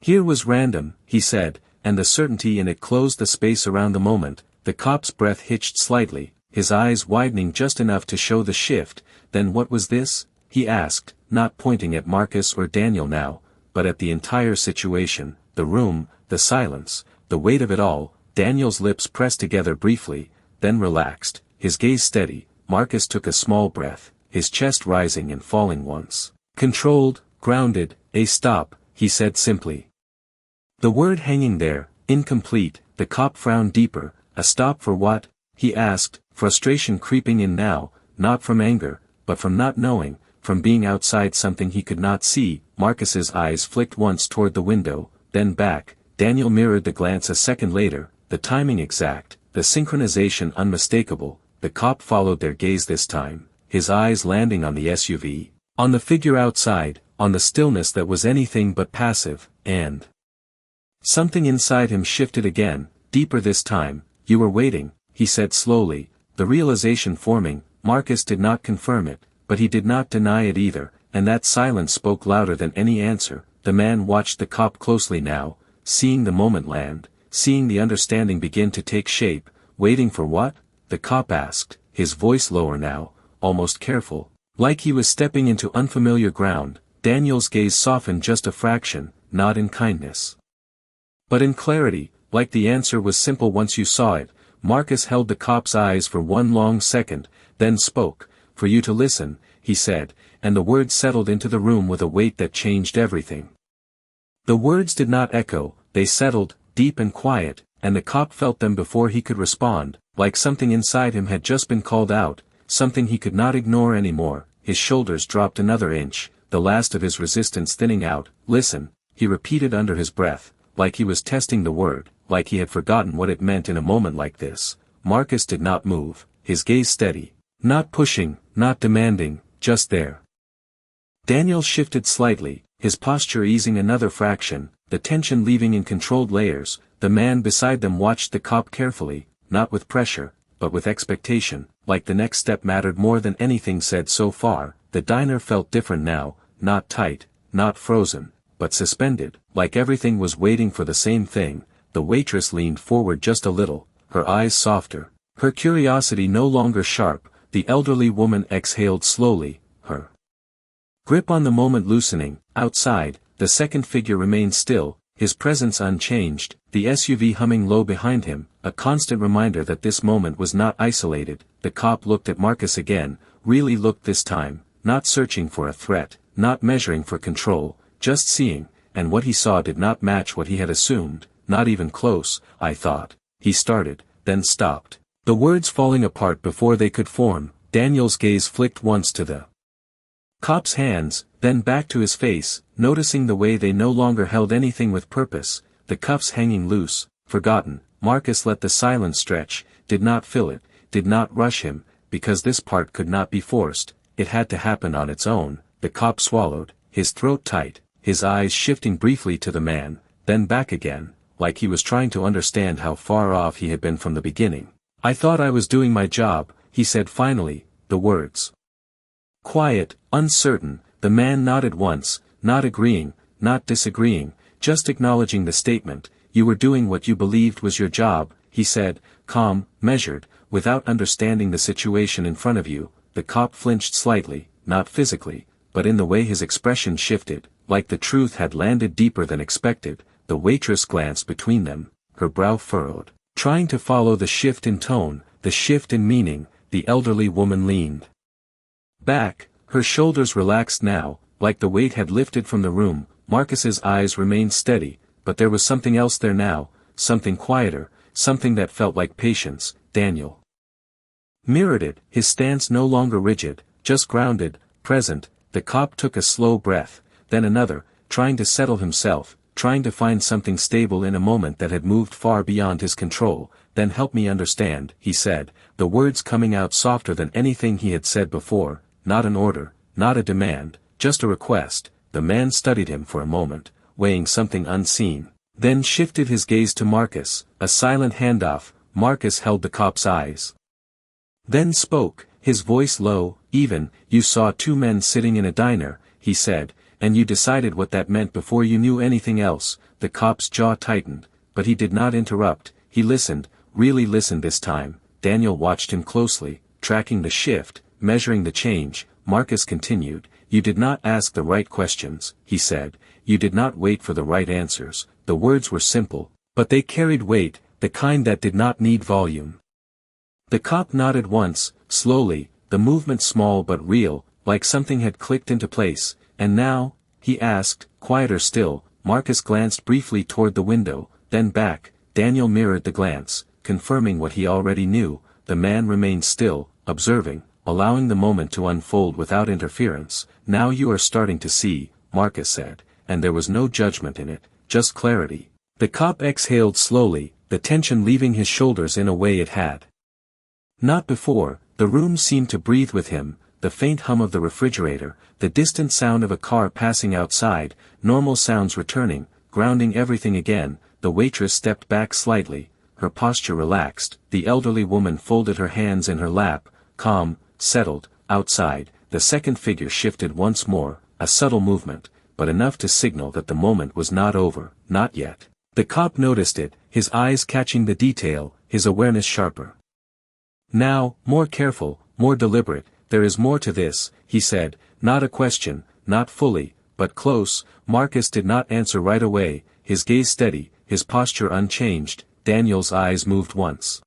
here was random, he said, and the certainty in it closed the space around the moment. The cop's breath hitched slightly, his eyes widening just enough to show the shift. Then what was this? He asked, not pointing at Marcus or Daniel now, but at the entire situation, the room, the silence, the weight of it all. Daniel's lips pressed together briefly, then relaxed, his gaze steady. Marcus took a small breath, his chest rising and falling once. Controlled, grounded, a stop, he said simply. The word hanging there, incomplete. The cop frowned deeper. A stop for what? He asked, frustration creeping in now, not from anger, but from not knowing, from being outside something he could not see. Marcus's eyes flicked once toward the window, then back. Daniel mirrored the glance a second later, the timing exact, the synchronization unmistakable. The cop followed their gaze this time, his eyes landing on the SUV, on the figure outside, on the stillness that was anything but passive, and something inside him shifted again, deeper this time. You were waiting, he said slowly, the realization forming. Marcus did not confirm it, but he did not deny it either, and that silence spoke louder than any answer. The man watched the cop closely now, seeing the moment land, seeing the understanding begin to take shape. Waiting for what? The cop asked, his voice lower now, almost careful, like he was stepping into unfamiliar ground. Daniel's gaze softened just a fraction, not in kindness, but in clarity, like the answer was simple once you saw it. Marcus held the cop's eyes for one long second, then spoke. For you to listen, he said, and the words settled into the room with a weight that changed everything. The words did not echo, they settled, deep and quiet, and the cop felt them before he could respond, like something inside him had just been called out, something he could not ignore anymore. His shoulders dropped another inch, the last of his resistance thinning out. Listen, he repeated under his breath, like he was testing the word, like he had forgotten what it meant in a moment like this. Marcus did not move, his gaze steady, not pushing, not demanding, just there. Daniel shifted slightly, his posture easing another fraction, the tension leaving in controlled layers. The man beside them watched the cop carefully, not with pressure, but with expectation, like the next step mattered more than anything said so far. The diner felt different now, not tight, not frozen, but suspended, like everything was waiting for the same thing. The waitress leaned forward just a little, her eyes softer, her curiosity no longer sharp. The elderly woman exhaled slowly, her grip on the moment loosening. Outside, the second figure remained still, his presence unchanged, the SUV humming low behind him, a constant reminder that this moment was not isolated. The cop looked at Marcus again, really looked this time, not searching for a threat, not measuring for control, just seeing, and what he saw did not match what he had assumed, not even close. I thought, he started, then stopped, the words falling apart before they could form. Daniel's gaze flicked once to the cop's hands, then back to his face, noticing the way they no longer held anything with purpose, the cuffs hanging loose, forgotten. Marcus let the silence stretch, did not fill it, did not rush him, because this part could not be forced, it had to happen on its own. The cop swallowed, his throat tight, his eyes shifting briefly to the man, then back again, like he was trying to understand how far off he had been from the beginning. I thought I was doing my job, he said finally, the words Quiet, uncertain, the man nodded once, not agreeing, not disagreeing, just acknowledging the statement. You were doing what you believed was your job, he said, calm, measured, without understanding the situation in front of you. The cop flinched slightly, not physically, but in the way his expression shifted, like the truth had landed deeper than expected. The waitress glanced between them, her brow furrowed, trying to follow the shift in tone, the shift in meaning. The elderly woman leaned back, her shoulders relaxed now, like the weight had lifted from the room. Marcus's eyes remained steady, but there was something else there now, something quieter, something that felt like patience. Daniel mirrored it, his stance no longer rigid, just grounded, present. The cop took a slow breath, then another, trying to settle himself, trying to find something stable in a moment that had moved far beyond his control. Then help me understand, he said, the words coming out softer than anything he had said before. Not an order, not a demand, just a request. The man studied him for a moment, weighing something unseen, then shifted his gaze to Marcus. A silent handoff. Marcus held the cop's eyes, then spoke, his voice low, even. You saw two men sitting in a diner, he said, and you decided what that meant before you knew anything else. The cop's jaw tightened, but he did not interrupt. He listened, really listened this time. Daniel watched him closely, tracking the shift, measuring the change. Marcus continued, you did not ask the right questions, he said, you did not wait for the right answers. The words were simple, but they carried weight, the kind that did not need volume. The cop nodded once, slowly, the movement small but real, like something had clicked into place. And now, he asked, quieter still. Marcus glanced briefly toward the window, then back. Daniel mirrored the glance, confirming what he already knew. The man remained still, observing, allowing the moment to unfold without interference. Now you are starting to see, Marcus said, and there was no judgment in it, just clarity. The cop exhaled slowly, the tension leaving his shoulders in a way it had not before. The room seemed to breathe with him, the faint hum of the refrigerator, the distant sound of a car passing outside, normal sounds returning, grounding everything again. The waitress stepped back slightly, her posture relaxed. The elderly woman folded her hands in her lap, calm, settled. Outside, the second figure shifted once more, a subtle movement, but enough to signal that the moment was not over, not yet. The cop noticed it, his eyes catching the detail, his awareness sharper. Now, more careful, more deliberate. There is more to this, he said, not a question, not fully, but close. Marcus did not answer right away, his gaze steady, his posture unchanged. Daniel's eyes moved once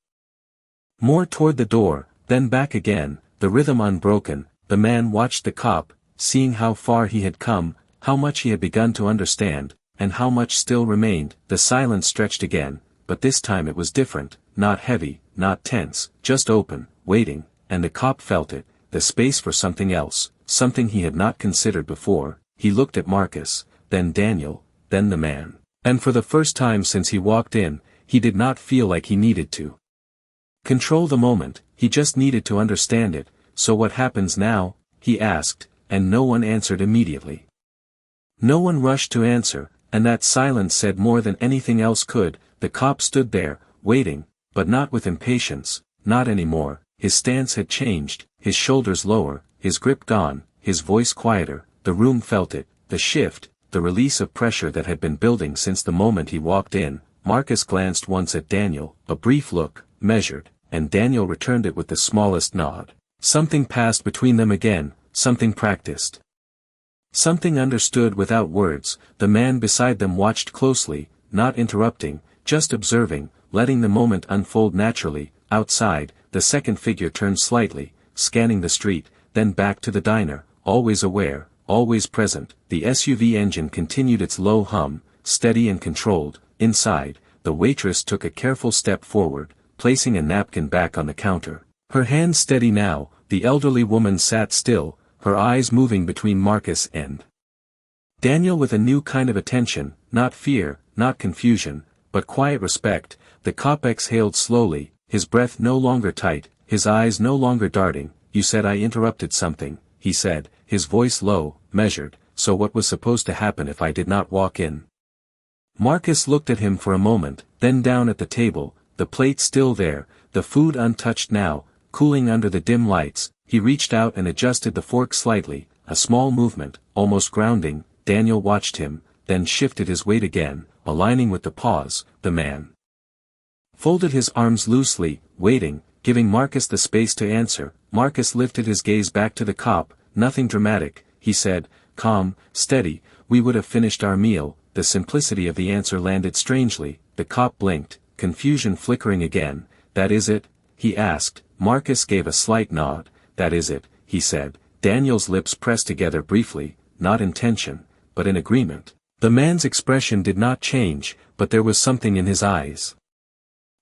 more toward the door, then back again, the rhythm unbroken. The man watched the cop, seeing how far he had come, how much he had begun to understand, and how much still remained. The silence stretched again, but this time it was different, not heavy, not tense, just open, waiting, and the cop felt it, the space for something else, something he had not considered before. He looked at Marcus, then Daniel, then the man. And for the first time since he walked in, he did not feel like he needed to control the moment, he just needed to understand it. So what happens now? He asked, and no one answered immediately. No one rushed to answer, and that silence said more than anything else could. The cop stood there, waiting, but not with impatience, not anymore. His stance had changed, his shoulders lower, his grip gone, his voice quieter. The room felt it, the shift, the release of pressure that had been building since the moment he walked in. Marcus glanced once at Daniel, a brief look, measured, and Daniel returned it with the smallest nod. Something passed between them again, something practiced. Something understood without words. The man beside them watched closely, not interrupting, just observing, letting the moment unfold naturally. Outside, the second figure turned slightly, scanning the street, then back to the diner, always aware, always present. The SUV engine continued its low hum, steady and controlled. Inside, the waitress took a careful step forward, placing a napkin back on the counter. Her hand steady now. The elderly woman sat still, her eyes moving between Marcus and Daniel with a new kind of attention, not fear, not confusion, but quiet respect. The cop exhaled slowly, his breath no longer tight, his eyes no longer darting. You said I interrupted something, he said, his voice low, measured. So what was supposed to happen if I did not walk in? Marcus looked at him for a moment, then down at the table, the plate still there, the food untouched now, cooling under the dim lights. He reached out and adjusted the fork slightly, a small movement, almost grounding. Daniel watched him, then shifted his weight again, aligning with the pause. The man folded his arms loosely, waiting, giving Marcus the space to answer. Marcus lifted his gaze back to the cop. "Nothing dramatic," he said, calm, steady. "We would have finished our meal." The simplicity of the answer landed strangely. The cop blinked, confusion flickering again. "That is it?" he asked. Marcus gave a slight nod. "That is it," he said. Daniel's lips pressed together briefly, not in tension, but in agreement. The man's expression did not change, but there was something in his eyes.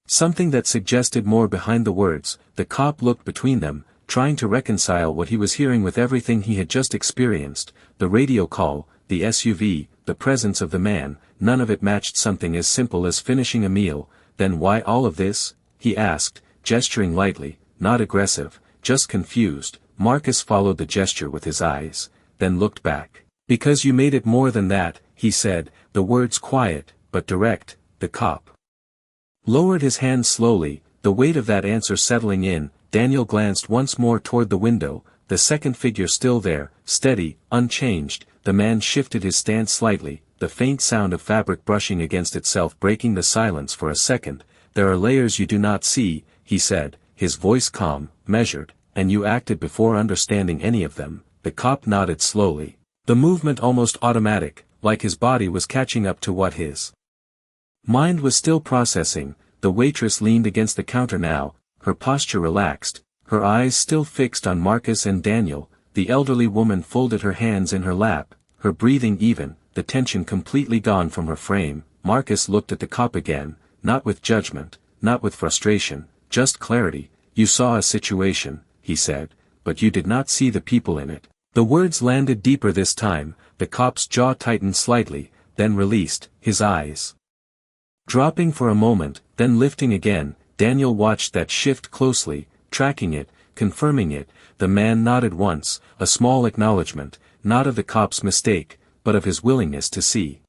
Something that suggested more behind the words. The cop looked between them, trying to reconcile what he was hearing with everything he had just experienced. The radio call, the SUV, the presence of the man, none of it matched something as simple as finishing a meal. "Then why all of this?" he asked, gesturing lightly, not aggressive, just confused. Marcus followed the gesture with his eyes, then looked back. "Because you made it more than that," he said, the words quiet, but direct. The cop lowered his hand slowly, the weight of that answer settling in. Daniel glanced once more toward the window, the second figure still there, steady, unchanged. The man shifted his stance slightly, the faint sound of fabric brushing against itself breaking the silence for a second. "There are layers you do not see," he said, his voice calm, measured, "and you acted before understanding any of them." The cop nodded slowly, the movement almost automatic, like his body was catching up to what his mind was still processing. The waitress leaned against the counter now, her posture relaxed, her eyes still fixed on Marcus and Daniel. The elderly woman folded her hands in her lap, her breathing even, the tension completely gone from her frame. Marcus looked at the cop again, not with judgment, not with frustration, just clarity. "You saw a situation," he said, "but you did not see the people in it." The words landed deeper this time. The cop's jaw tightened slightly, then released, his eyes dropping for a moment, then lifting again. Daniel watched that shift closely, tracking it, confirming it. The man nodded once, a small acknowledgement, not of the cop's mistake, but of his willingness to see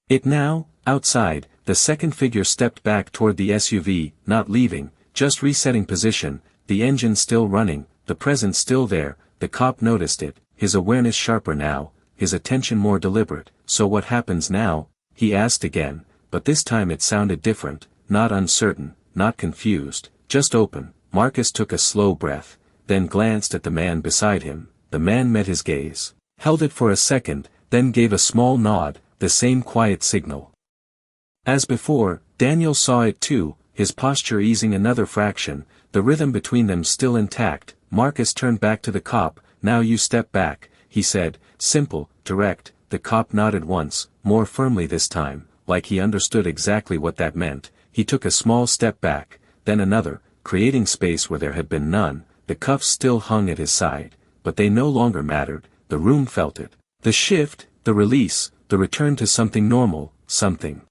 it now. Outside, the second figure stepped back toward the SUV, not leaving, just resetting position, the engine still running, the presence still there. The cop noticed it, his awareness sharper now, his attention more deliberate. "So what happens now?" he asked again, but this time it sounded different, not uncertain, not confused, just open. Marcus took a slow breath, then glanced at the man beside him. The man met his gaze, held it for a second, then gave a small nod, the same quiet signal as before. Daniel saw it too, his posture easing another fraction, the rhythm between them still intact. Marcus turned back to the cop. "Now you step back," he said, simple, direct. The cop nodded once, more firmly this time, like he understood exactly what that meant. He took a small step back, then another, creating space where there had been none. The cuffs still hung at his side, but they no longer mattered. The room felt it. The shift, the release, the return to something normal, something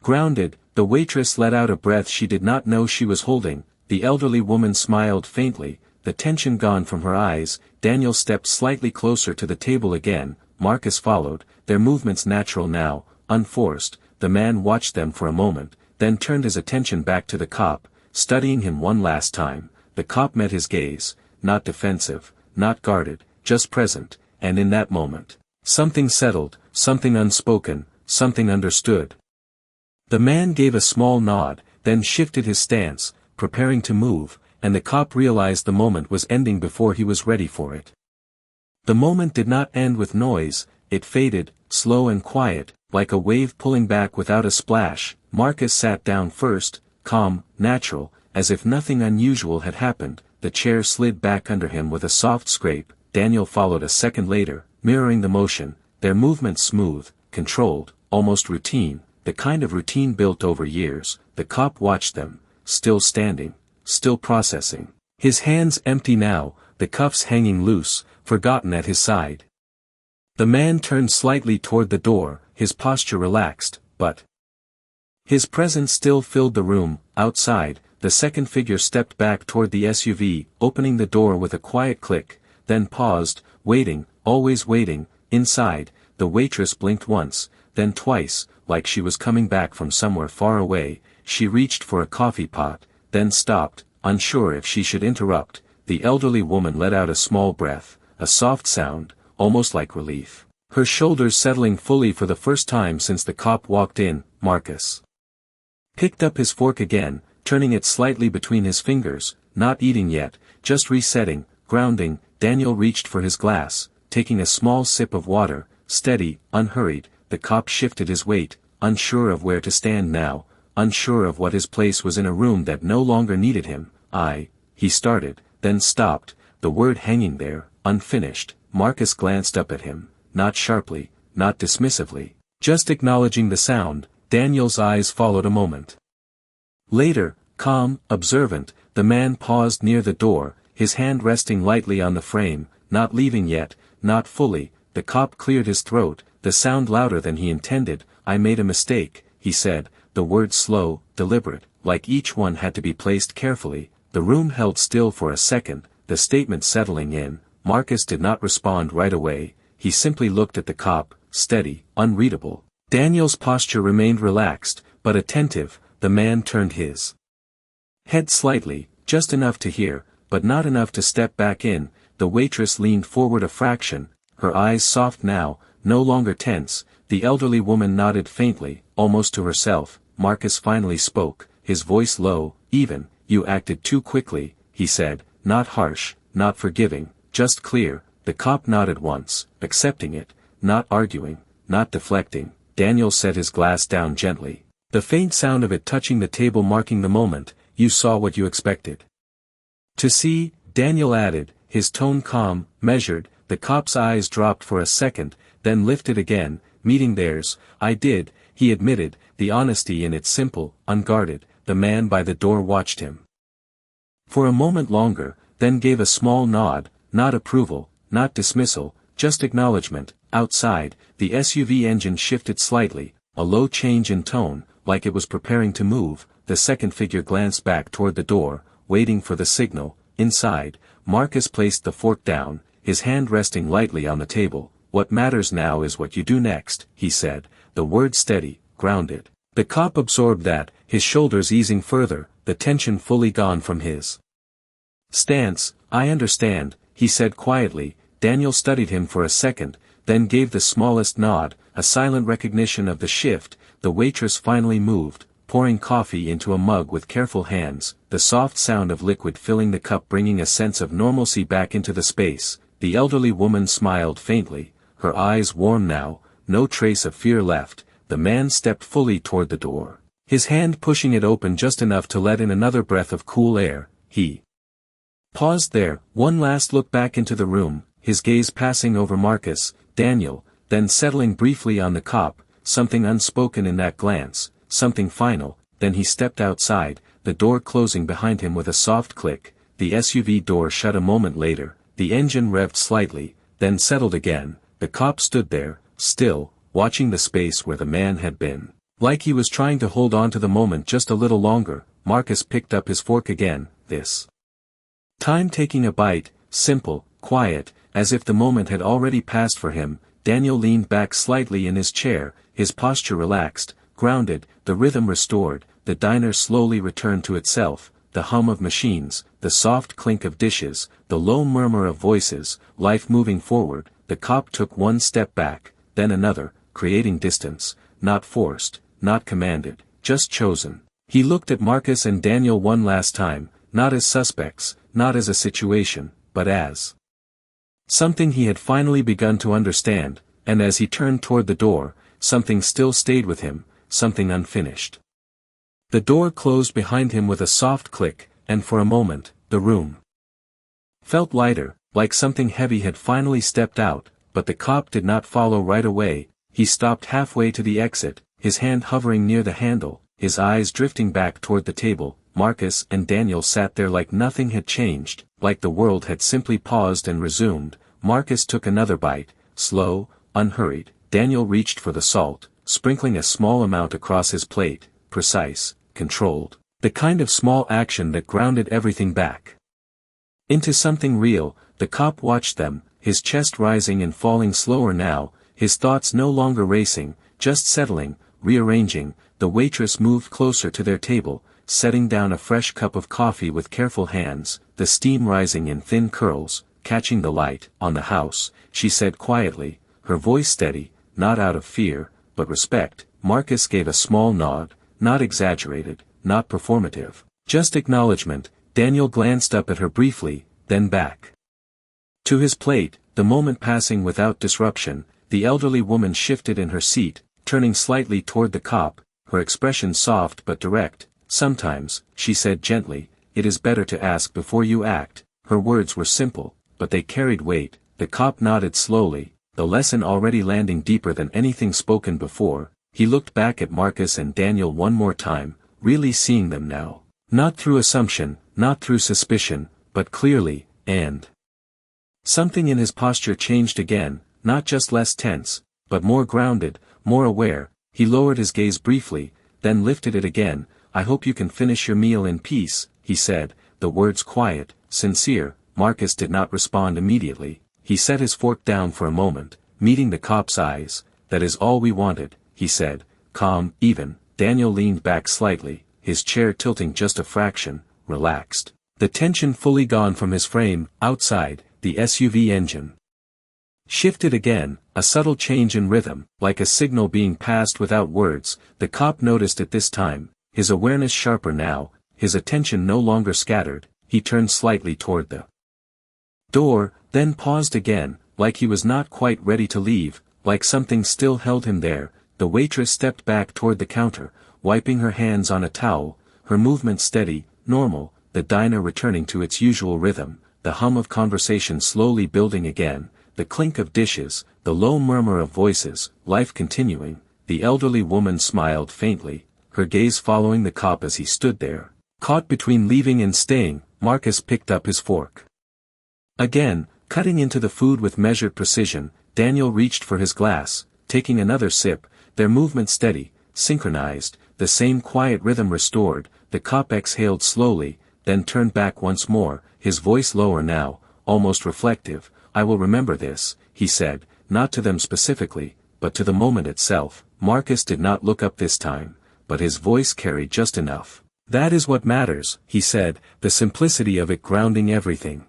grounded. The waitress let out a breath she did not know she was holding. The elderly woman smiled faintly, the tension gone from her eyes. Daniel stepped slightly closer to the table again. Marcus followed, their movements natural now, unforced. The man watched them for a moment, then turned his attention back to the cop, studying him one last time. The cop met his gaze, not defensive, not guarded, just present, and in that moment, something settled, something unspoken, something understood. The man gave a small nod, then shifted his stance, preparing to move, and the cop realized the moment was ending before he was ready for it. The moment did not end with noise, it faded, slow and quiet, like a wave pulling back without a splash. Marcus sat down first, calm, natural, as if nothing unusual had happened. The chair slid back under him with a soft scrape. Daniel followed a second later, mirroring the motion, their movements smooth, controlled, almost routine, the kind of routine built over years. The cop watched them, still standing, still processing, his hands empty now, the cuffs hanging loose, forgotten at his side. The man turned slightly toward the door, his posture relaxed, but his presence still filled the room. Outside, the second figure stepped back toward the SUV, opening the door with a quiet click, then paused, waiting, always waiting. Inside, the waitress blinked once, then twice, like she was coming back from somewhere far away. She reached for a coffee pot, then stopped, unsure if she should interrupt. the elderly woman let out a small breath, a soft sound, almost like relief. Her shoulders settling fully for the first time since the cop walked in. Marcus picked up his fork again, turning it slightly between his fingers, not eating yet, just resetting, grounding. Daniel reached for his glass, taking a small sip of water, steady, unhurried. The cop shifted his weight, unsure of where to stand now, unsure of what his place was in a room that no longer needed him. He started, then stopped, the word hanging there, unfinished. Marcus glanced up at him, not sharply, not dismissively, just acknowledging the sound. Daniel's eyes followed a moment later, calm, observant. The man paused near the door, his hand resting lightly on the frame, not leaving yet, not fully. The cop cleared his throat, the sound louder than he intended. "I made a mistake," he said, the words slow, deliberate, like each one had to be placed carefully. The room held still for a second, the statement settling in. Marcus did not respond right away, he simply looked at the cop, steady, unreadable. Daniel's posture remained relaxed, but attentive. The man turned his head slightly, just enough to hear, but not enough to step back in. The waitress leaned forward a fraction, her eyes soft now, no longer tense. The elderly woman nodded faintly, almost to herself. Marcus finally spoke, his voice low, even. "You acted too quickly," he said, not harsh, not forgiving, just clear. The cop nodded once, accepting it, not arguing, not deflecting. Daniel set his glass down gently, the faint sound of it touching the table marking the moment. "You saw what you expected to see," Daniel added, his tone calm, measured. The cop's eyes dropped for a second, then lifted again, meeting theirs. "I did," he admitted, the honesty in it simple, unguarded. The man by the door watched him for a moment longer, then gave a small nod, not approval, not dismissal, just acknowledgement. Outside, the SUV engine shifted slightly, a low change in tone, like it was preparing to move. The second figure glanced back toward the door, waiting for the signal. Inside, Marcus placed the fork down, his hand resting lightly on the table. "What matters now is what you do next," he said, the word steady, grounded. The cop absorbed that, his shoulders easing further, the tension fully gone from his stance. "I understand," he said quietly. Daniel studied him for a second, then gave the smallest nod, a silent recognition of the shift. The waitress finally moved, pouring coffee into a mug with careful hands, the soft sound of liquid filling the cup bringing a sense of normalcy back into the space. The elderly woman smiled faintly, her eyes warm now, no trace of fear left. The man stepped fully toward the door, his hand pushing it open just enough to let in another breath of cool air. He paused there, one last look back into the room, his gaze passing over Marcus, Daniel, then settling briefly on the cop. Something unspoken in that glance, something final. Then he stepped outside, the door closing behind him with a soft click. The SUV door shut a moment later, the engine revved slightly, then settled again. The cop stood there, still, watching the space where the man had been, like he was trying to hold on to the moment just a little longer. Marcus picked up his fork again, this time taking a bite, simple, quiet, as if the moment had already passed for him. Daniel leaned back slightly in his chair, his posture relaxed, grounded, the rhythm restored. The diner slowly returned to itself, the hum of machines, the soft clink of dishes, the low murmur of voices, life moving forward. The cop took one step back, then another, creating distance, not forced, not commanded, just chosen. He looked at Marcus and Daniel one last time, not as suspects, not as a situation, but as something he had finally begun to understand. And as he turned toward the door, something still stayed with him, something unfinished. The door closed behind him with a soft click, and for a moment, the room felt lighter, like something heavy had finally stepped out. But the cop did not follow right away. He stopped halfway to the exit, his hand hovering near the handle, his eyes drifting back toward the table. Marcus and Daniel sat there like nothing had changed, like the world had simply paused and resumed. Marcus took another bite, slow, unhurried. Daniel reached for the salt, sprinkling a small amount across his plate, precise, controlled, the kind of small action that grounded everything back into something real. The cop watched them, his chest rising and falling slower now, his thoughts no longer racing, just settling, rearranging. the waitress moved closer to their table, setting down a fresh cup of coffee with careful hands, the steam rising in thin curls, catching the light. On the house, she said quietly, her voice steady, not out of fear, but respect. Marcus gave a small nod, not exaggerated, not performative, just acknowledgement. Daniel glanced up at her briefly, then back to his plate, the moment passing without disruption. The elderly woman shifted in her seat, turning slightly toward the cop, her expression soft but direct. "Sometimes," she said gently, "it is better to ask before you act." Her words were simple, but they carried weight. The cop nodded slowly, the lesson already landing deeper than anything spoken before. He looked back at Marcus and Daniel one more time, really seeing them now. Not through assumption, not through suspicion, but clearly, and something in his posture changed again, not just less tense, but more grounded, more aware. He lowered his gaze briefly, then lifted it again. "I hope you can finish your meal in peace," he said, the words quiet, sincere. Marcus did not respond immediately. He set his fork down for a moment, meeting the cop's eyes. "That is all we wanted," he said, calm, even. Daniel leaned back slightly, his chair tilting just a fraction, relaxed, the tension fully gone from his frame. Outside, the SUV engine shifted again, a subtle change in rhythm, like a signal being passed without words. The cop noticed it this time, his awareness sharper now, his attention no longer scattered. He turned slightly toward the door, then paused again, like he was not quite ready to leave, like something still held him there. The waitress stepped back toward the counter, wiping her hands on a towel, her movement steady, normal, the diner returning to its usual rhythm, the hum of conversation slowly building again, the clink of dishes, the low murmur of voices, life continuing. The elderly woman smiled faintly, her gaze following the cop as he stood there, caught between leaving and staying. Marcus picked up his fork again, cutting into the food with measured precision. Daniel reached for his glass, taking another sip, their movement steady, synchronized, the same quiet rhythm restored. The cop exhaled slowly, then turned back once more, his voice lower now, almost reflective. "I will remember this," he said, not to them specifically, but to the moment itself. Marcus did not look up this time, but his voice carried just enough. "That is what matters," he said, the simplicity of it grounding everything.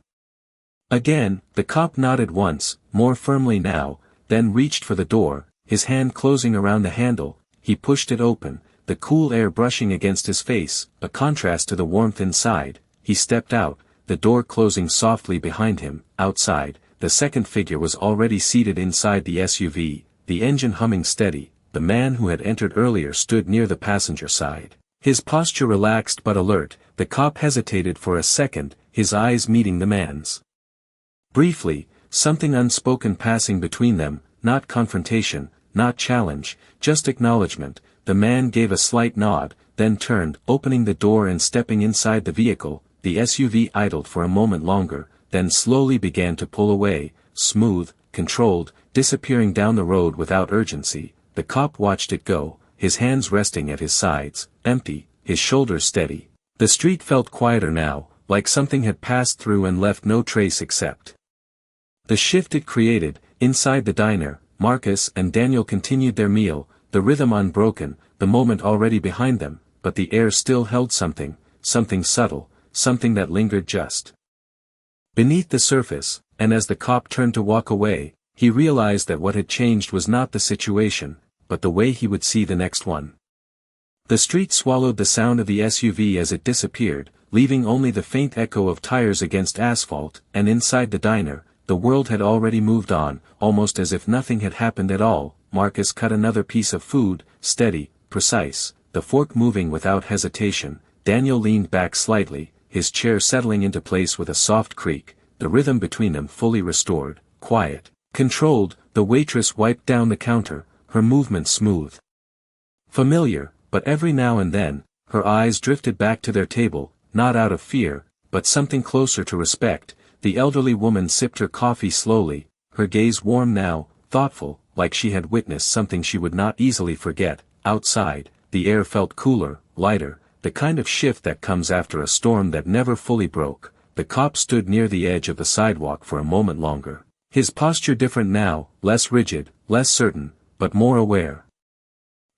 Again, the cop nodded once, more firmly now, then reached for the door, his hand closing around the handle. He pushed it open, the cool air brushing against his face, a contrast to the warmth inside. He stepped out, the door closing softly behind him. Outside, the second figure was already seated inside the SUV, the engine humming steady. The man who had entered earlier stood near the passenger side, his posture relaxed but alert. The cop hesitated for a second, his eyes meeting the man's. Briefly, something unspoken passing between them, not confrontation, not challenge, just acknowledgement. The man gave a slight nod, then turned, opening the door and stepping inside the vehicle. The SUV idled for a moment longer, then slowly began to pull away, smooth, controlled, disappearing down the road without urgency. The cop watched it go, his hands resting at his sides, empty, his shoulders steady. The street felt quieter now, like something had passed through and left no trace except the shift it created. Inside the diner, Marcus and Daniel continued their meal, the rhythm unbroken, the moment already behind them, but the air still held something subtle, something that lingered just beneath the surface. And as the cop turned to walk away, he realized that what had changed was not the situation, but the way he would see the next one. The street swallowed the sound of the SUV as it disappeared, leaving only the faint echo of tires against asphalt. And inside the diner, the world had already moved on, almost as if nothing had happened at all. Marcus cut another piece of food, steady, precise, the fork moving without hesitation. Daniel leaned back slightly, his chair settling into place with a soft creak, the rhythm between them fully restored, quiet, controlled. The waitress wiped down the counter, her movement smooth, familiar, but every now and then, her eyes drifted back to their table, not out of fear, but something closer to respect. The elderly woman sipped her coffee slowly, her gaze warm now, thoughtful, like she had witnessed something she would not easily forget. Outside, the air felt cooler, lighter, the kind of shift that comes after a storm that never fully broke. The cop stood near the edge of the sidewalk for a moment longer, his posture different now, less rigid, less certain, but more aware.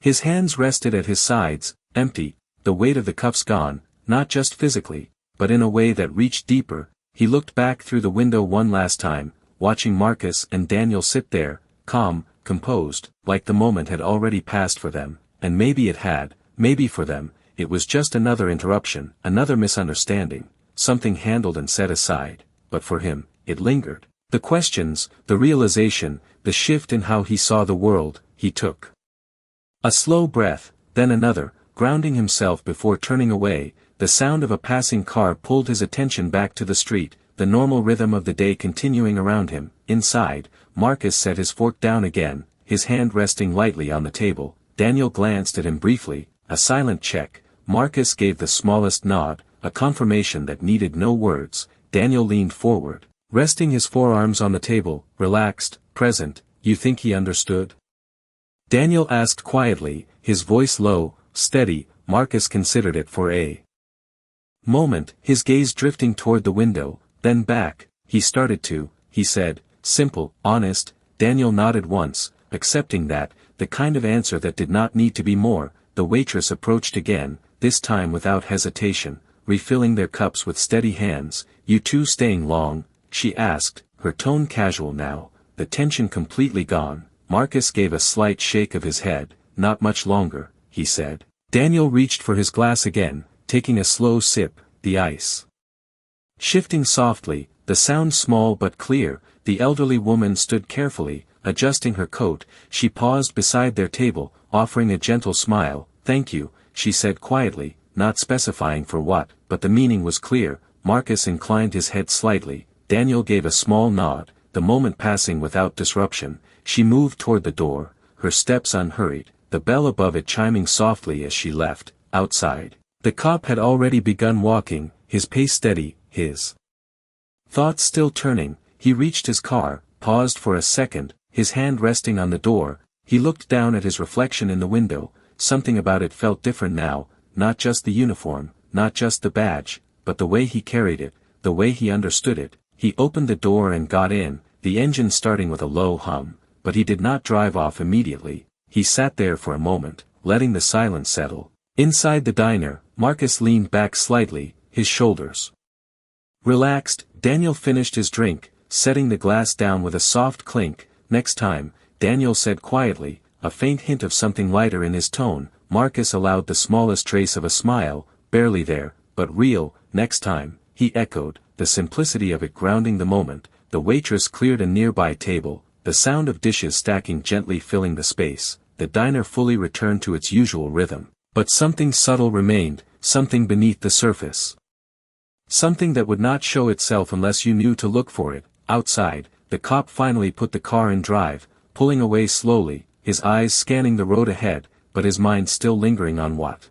His hands rested at his sides, empty, the weight of the cuffs gone, not just physically, but in a way that reached deeper. He looked back through the window one last time, watching Marcus and Daniel sit there, calm, composed, like the moment had already passed for them, and maybe it had, maybe for them, it was just another interruption, another misunderstanding, something handled and set aside, but for him, it lingered. The questions, the realization, the shift in how he saw the world. He took a slow breath, then another, grounding himself before turning away. The sound of a passing car pulled his attention back to the street, the normal rhythm of the day continuing around him. Inside, Marcus set his fork down again, his hand resting lightly on the table. Daniel glanced at him briefly, a silent check. Marcus gave the smallest nod, a confirmation that needed no words. Daniel leaned forward, resting his forearms on the table, relaxed, present. You think he understood? Daniel asked quietly, his voice low, steady. Marcus considered it for a moment, his gaze drifting toward the window, then back. He started to, he said, simple, honest. Daniel nodded once, accepting that, the kind of answer that did not need to be more. The waitress approached again, this time without hesitation, refilling their cups with steady hands. You two staying long? She asked, her tone casual now, the tension completely gone. Marcus gave a slight shake of his head. Not much longer, he said. Daniel reached for his glass again, taking a slow sip, the ice shifting softly, the sound small but clear. The elderly woman stood carefully, adjusting her coat. She paused beside their table, offering a gentle smile. Thank you, she said quietly, not specifying for what, but the meaning was clear. Marcus inclined his head slightly. Daniel gave a small nod, the moment passing without disruption. She moved toward the door, her steps unhurried, the bell above it chiming softly as she left. Outside, the cop had already begun walking, his pace steady, his thoughts still turning. He reached his car, paused for a second, his hand resting on the door. He looked down at his reflection in the window. Something about it felt different now, not just the uniform, not just the badge, but the way he carried it, the way he understood it. He opened the door and got in, the engine starting with a low hum, but he did not drive off immediately. He sat there for a moment, letting the silence settle. Inside the diner, Marcus leaned back slightly, his shoulders relaxed. Daniel finished his drink, setting the glass down with a soft clink. Next time, Daniel said quietly, a faint hint of something lighter in his tone. Marcus allowed the smallest trace of a smile, barely there, but real. Next time, he echoed, the simplicity of it grounding the moment. The waitress cleared a nearby table, the sound of dishes stacking gently filling the space. The diner fully returned to its usual rhythm. But something subtle remained, something beneath the surface. Something that would not show itself unless you knew to look for it. Outside, the cop finally put the car in drive, pulling away slowly, his eyes scanning the road ahead, but his mind still lingering on what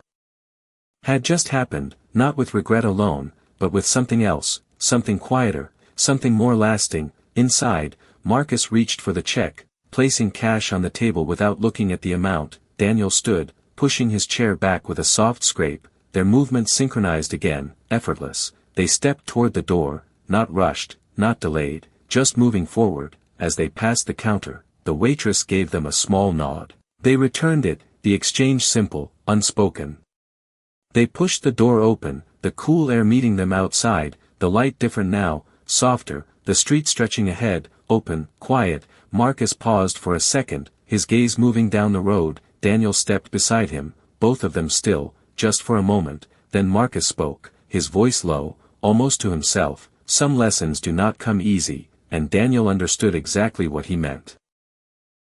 had just happened, not with regret alone, but with something else, something quieter, something more lasting. Inside, Marcus reached for the check, placing cash on the table without looking at the amount. Daniel stood, pushing his chair back with a soft scrape. Their movements synchronized again, effortless. They stepped toward the door, not rushed, not delayed, just moving forward. As they passed the counter, the waitress gave them a small nod. They returned it, the exchange simple, unspoken. They pushed the door open, the cool air meeting them outside, the light different now, softer, the street stretching ahead, open, quiet. Marcus paused for a second, his gaze moving down the road. Daniel stepped beside him, both of them still, just for a moment. Then Marcus spoke, his voice low, almost to himself. Some lessons do not come easy, and Daniel understood exactly what he meant.